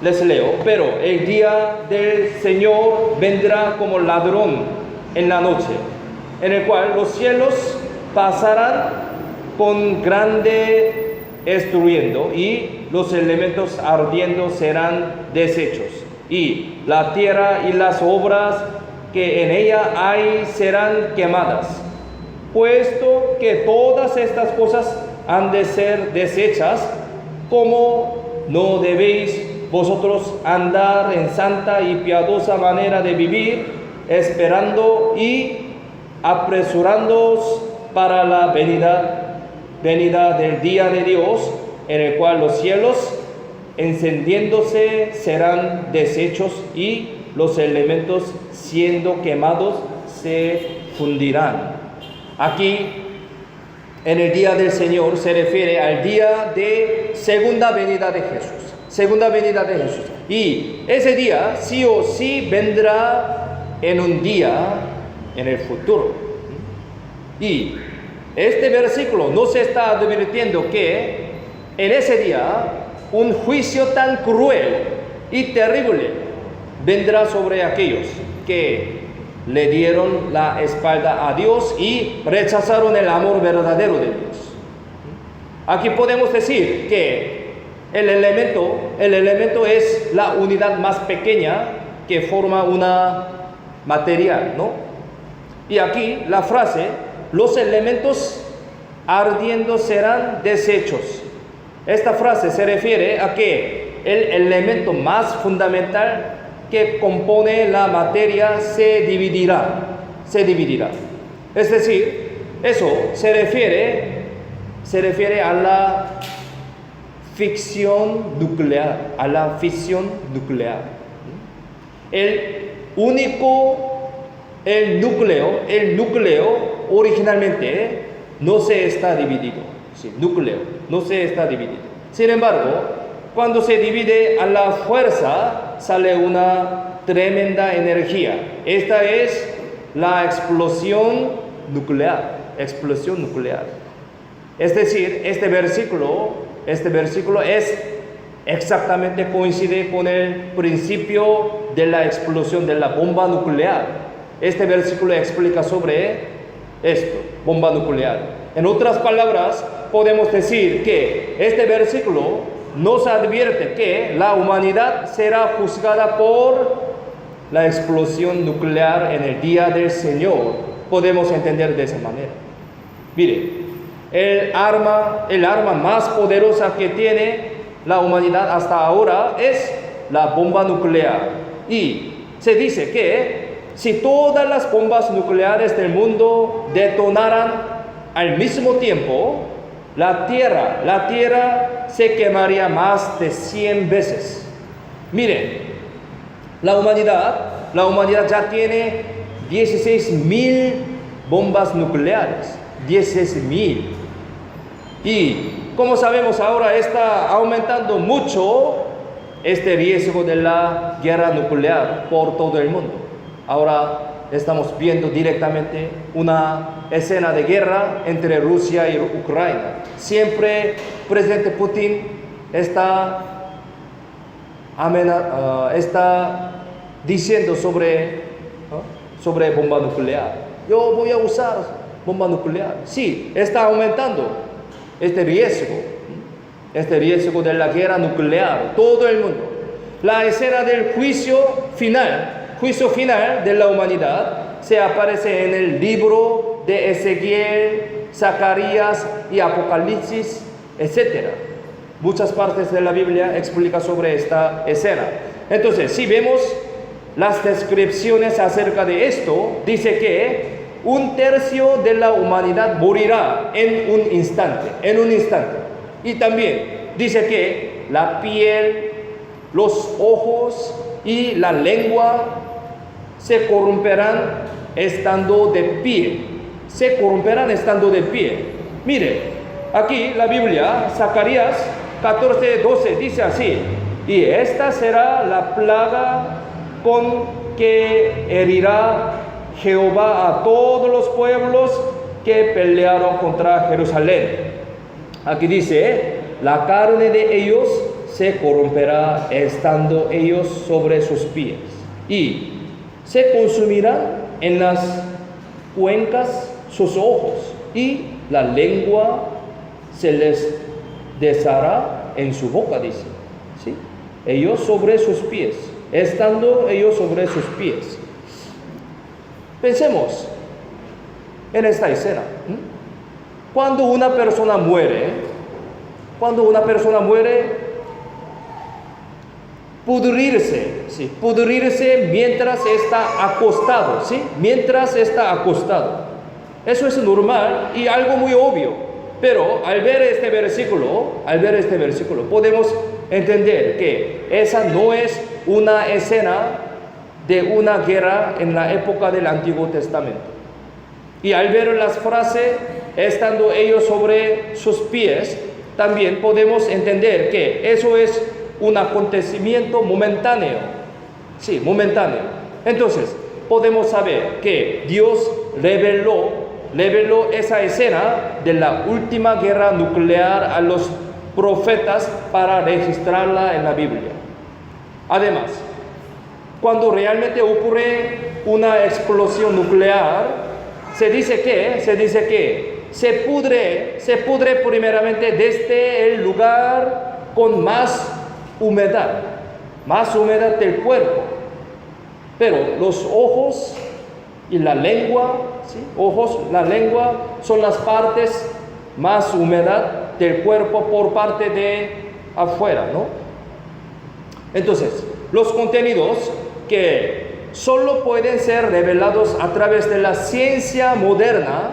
les leo: pero el día del Señor vendrá como ladrón en la noche, en el cual los cielos pasarán con grande estruyendo y los elementos ardiendo serán deshechos, y la tierra y las obras que en ella hay serán quemadas. Puesto que todas estas cosas han de ser deshechas, ¿cómo no debéis vosotros andar en santa y piadosa manera de vivir, esperando y apresurándoos para la venida venida del día de Dios, en el cual los cielos encendiéndose serán deshechos y los elementos siendo quemados se fundirán. Aquí, en el día del Señor, se refiere al día de segunda venida de Jesús. Segunda venida de Jesús. Y ese día sí o sí vendrá en un día en el futuro. Y este versículo nos está advirtiendo que en ese día un juicio tan cruel y terrible vendrá sobre aquellos que le dieron la espalda a Dios y rechazaron el amor verdadero de Dios. Aquí podemos decir que el elemento es la unidad más pequeña que forma una material, ¿no? Y aquí la frase, los elementos ardiendo serán deshechos. Esta frase se refiere a que el elemento más fundamental que compone la materia se dividirá. Es decir, eso se refiere a la fisión nuclear, El núcleo originalmente no se está dividido. No se está dividido. Sin embargo, cuando se divide a la fuerza, sale una tremenda energía. Esta es la explosión nuclear. Es decir, este versículo exactamente coincide con el principio de la explosión de la bomba nuclear. Este versículo explica sobre esto, bomba nuclear. En otras palabras, podemos decir que este versículo nos advierte que la humanidad será juzgada por la explosión nuclear en el día del Señor. Podemos entender de esa manera. Mire, el arma más poderosa que tiene la humanidad hasta ahora es la bomba nuclear. Y se dice que si todas las bombas nucleares del mundo detonaran al mismo tiempo, la Tierra se quemaría más de 100 veces. Miren, la humanidad ya tiene 16,000 bombas nucleares. 16,000. Y como sabemos, ahora está aumentando mucho este riesgo de la guerra nuclear por todo el mundo. Ahora estamos viendo directamente una escena de guerra entre Rusia y Ucrania. Siempre el presidente Putin está diciendo sobre bomba nuclear. Yo voy a usar bomba nuclear. Sí, está aumentando este riesgo de la guerra nuclear, todo el mundo. La escena del juicio final de la humanidad se aparece en el libro de Ezequiel, Zacarías y Apocalipsis, etc. Muchas partes de la Biblia explican sobre esta escena. Entonces, si vemos las descripciones acerca de esto, dice que 1/3 de la humanidad morirá en un instante. Y también dice que la piel, los ojos y la lengua se corromperán estando de pie. Mire, aquí la Biblia, Zacarías 14:12 dice así: y esta será la plaga con que herirá Jehová a todos los pueblos que pelearon contra Jerusalén. Aquí dice, la carne de ellos se corromperá estando ellos sobre sus pies, y se consumirán en las cuencas sus ojos, y la lengua se les deshará en su boca, dice. ¿Sí? Ellos sobre sus pies, estando ellos sobre sus pies. Pensemos en esta escena. Cuando una persona muere, pudrirse mientras está acostado, ¿sí? Eso es normal y algo muy obvio. Pero al ver este versículo, podemos entender que esa no es una escena de una guerra en la época del Antiguo Testamento. Y al ver las frases, estando ellos sobre sus pies, también podemos entender que eso es un acontecimiento momentáneo. Sí, momentáneo. Entonces, podemos saber que Dios reveló esa escena de la última guerra nuclear a los profetas para registrarla en la Biblia. Además, cuando realmente ocurre una explosión nuclear, se dice que se pudre primeramente desde el lugar con más humedad del cuerpo. Pero los ojos y la lengua, ¿sí? La lengua son las partes más húmedas del cuerpo por parte de afuera, ¿no? Entonces, los contenidos que solo pueden ser revelados a través de la ciencia moderna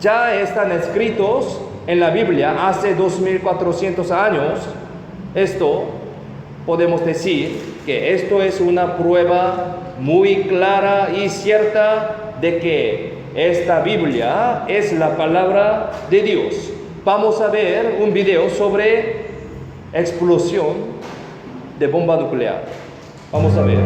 ya están escritos en la Biblia hace 2400 años. Esto podemos decir que esto es una prueba muy clara y cierta de que esta Biblia es la palabra de Dios. Vamos a ver un video sobre explosión de bomba nuclear. Vamos a ver.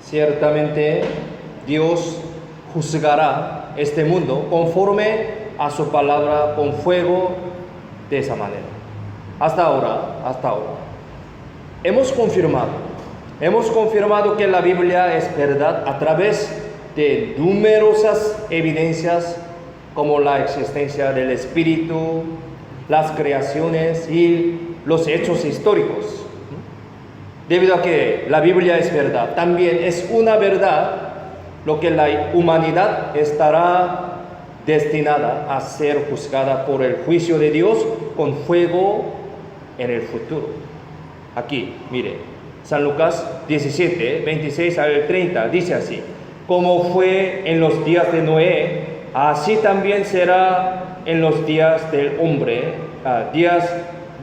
Ciertamente Dios juzgará este mundo conforme a su palabra con fuego de esa manera. Hasta ahora, hemos confirmado que la Biblia es verdad a través de numerosas evidencias como la existencia del Espíritu, las creaciones y los hechos históricos. Debido a que la Biblia es verdad, también es una verdad lo que la humanidad estará destinada a ser juzgada por el juicio de Dios con fuego en el futuro. Aquí, mire, San Lucas 17, 26 al 30, dice así: como fue en los días de Noé, así también será en los días del hombre, días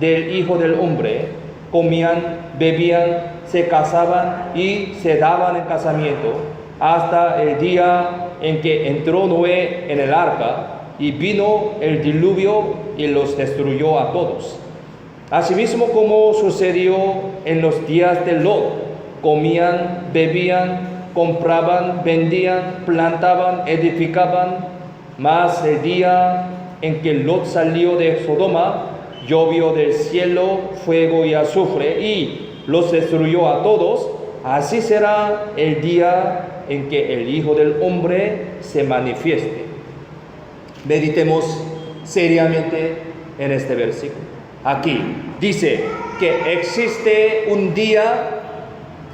del Hijo del Hombre. Comían, bebían, se casaban y se daban en casamiento hasta el día en que entró Noé en el arca y vino el diluvio y los destruyó a todos. Asimismo, como sucedió en los días de Lot, comían, bebían, compraban, vendían, plantaban, edificaban. Mas el día en que Lot salió de Sodoma, llovió del cielo fuego y azufre y los destruyó a todos. Así será el día en que el Hijo del Hombre se manifieste. Meditemos seriamente en este versículo. Aquí dice que existe un día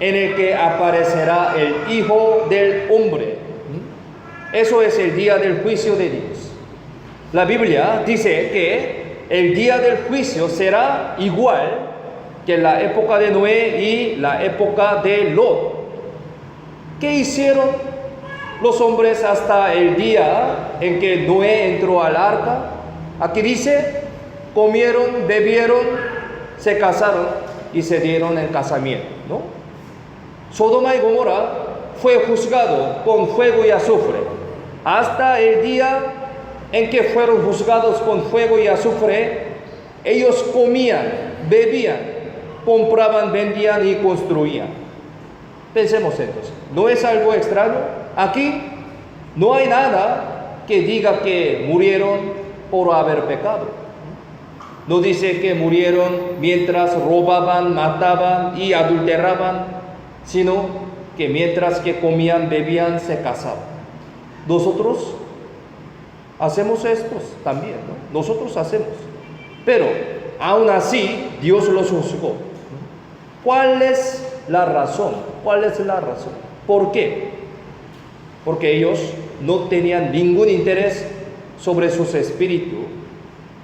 en el que aparecerá el Hijo del Hombre. Eso es el día del juicio de Dios. La Biblia dice que el día del juicio será igual que la época de Noé y la época de Lot. ¿Qué hicieron los hombres hasta el día en que Noé entró al arca? Aquí dice: comieron, bebieron, se casaron y se dieron el casamiento, ¿no? Sodoma y Gomorra fue juzgado con fuego y azufre. Hasta el día en que fueron juzgados con fuego y azufre, ellos comían, bebían, compraban, vendían y construían. Pensemos entonces, ¿no es algo extraño? Aquí no hay nada que diga que murieron por haber pecado. No dice que murieron mientras robaban, mataban y adulteraban, sino que mientras que comían, bebían, se casaban. Nosotros hacemos esto también, ¿no? Nosotros hacemos. Pero aún así, Dios los juzgó. ¿Cuál es la razón? ¿Cuál es la razón? ¿Por qué? Porque ellos no tenían ningún interés sobre sus espíritus,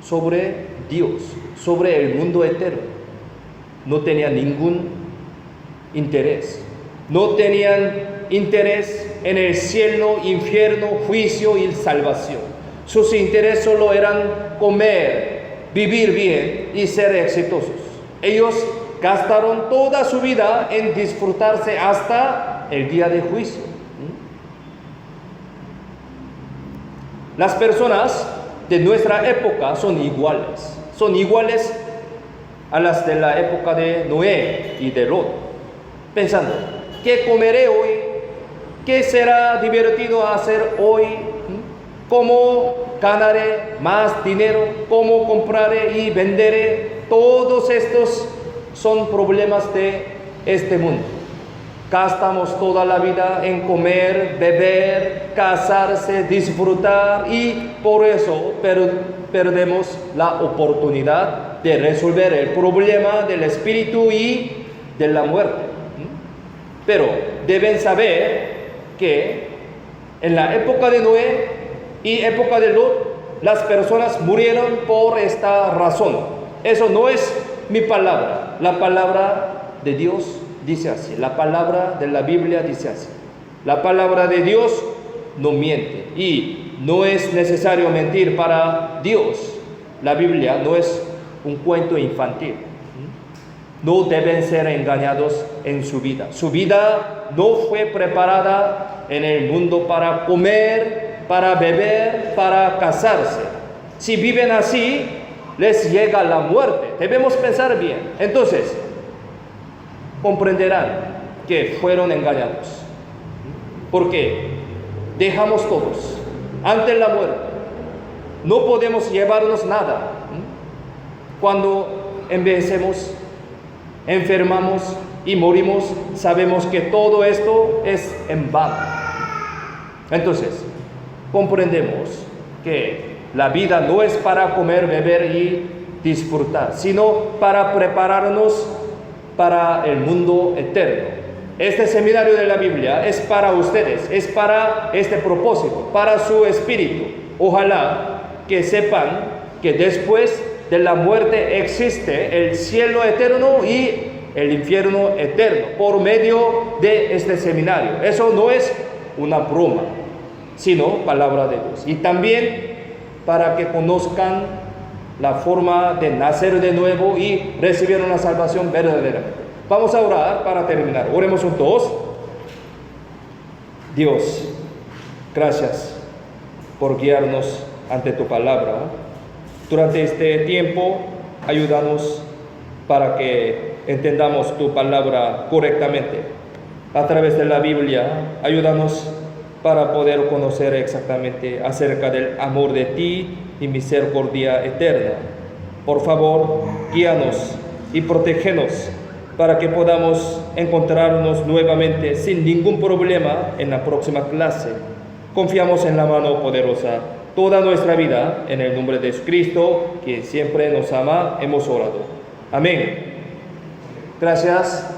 sobre Dios, sobre el mundo eterno. No tenían ningún interés. No tenían interés en el cielo, infierno, juicio y salvación. Sus intereses solo eran comer, vivir bien y ser exitosos. Ellos gastaron toda su vida en disfrutarse hasta el día de juicio. Las personas de nuestra época son iguales a las de la época de Noé y de Lot, pensando: ¿qué comeré hoy? ¿Qué será divertido hacer hoy? ¿Cómo ganaré más dinero? ¿Cómo compraré y venderé? Todos estos son problemas de este mundo. Gastamos toda la vida en comer, beber, casarse, disfrutar, y por eso perdemos la oportunidad de resolver el problema del espíritu y de la muerte. Pero deben saber que en la época de Noé y época de Lot, las personas murieron por esta razón. Eso no es mi palabra. La palabra de Dios dice así. La palabra de la Biblia dice así. La palabra de Dios no miente. Y no es necesario mentir para Dios. La Biblia no es un cuento infantil. No deben ser engañados en su vida. Su vida no fue preparada en el mundo para comer, para beber, para casarse. Si viven así, les llega la muerte. Debemos pensar bien. Entonces, comprenderán que fueron engañados. Porque dejamos todos ante la muerte. No podemos llevarnos nada. Cuando envejecemos, enfermamos y morimos, sabemos que todo esto es en vano. Entonces, comprendemos que la vida no es para comer, beber y disfrutar, sino para prepararnos para el mundo eterno. Este seminario de la Biblia es para ustedes, es para este propósito, para su espíritu. Ojalá que sepan que después de la muerte existe el cielo eterno y el infierno eterno por medio de este seminario. Eso no es una broma, sino palabra de Dios. Y también para que conozcan la forma de nacer de nuevo y recibir una salvación verdaderamente. Vamos a orar para terminar. Oremos juntos. Dios, gracias por guiarnos ante tu palabra. Durante este tiempo, ayúdanos para que entendamos tu palabra correctamente. A través de la Biblia, ayúdanos para poder conocer exactamente acerca del amor de ti y misericordia eterna. Por favor, guíanos y protégenos para que podamos encontrarnos nuevamente sin ningún problema en la próxima clase. Confiamos en la mano poderosa toda nuestra vida, en el nombre de Jesucristo, quien siempre nos ama, hemos orado. Amén. Gracias.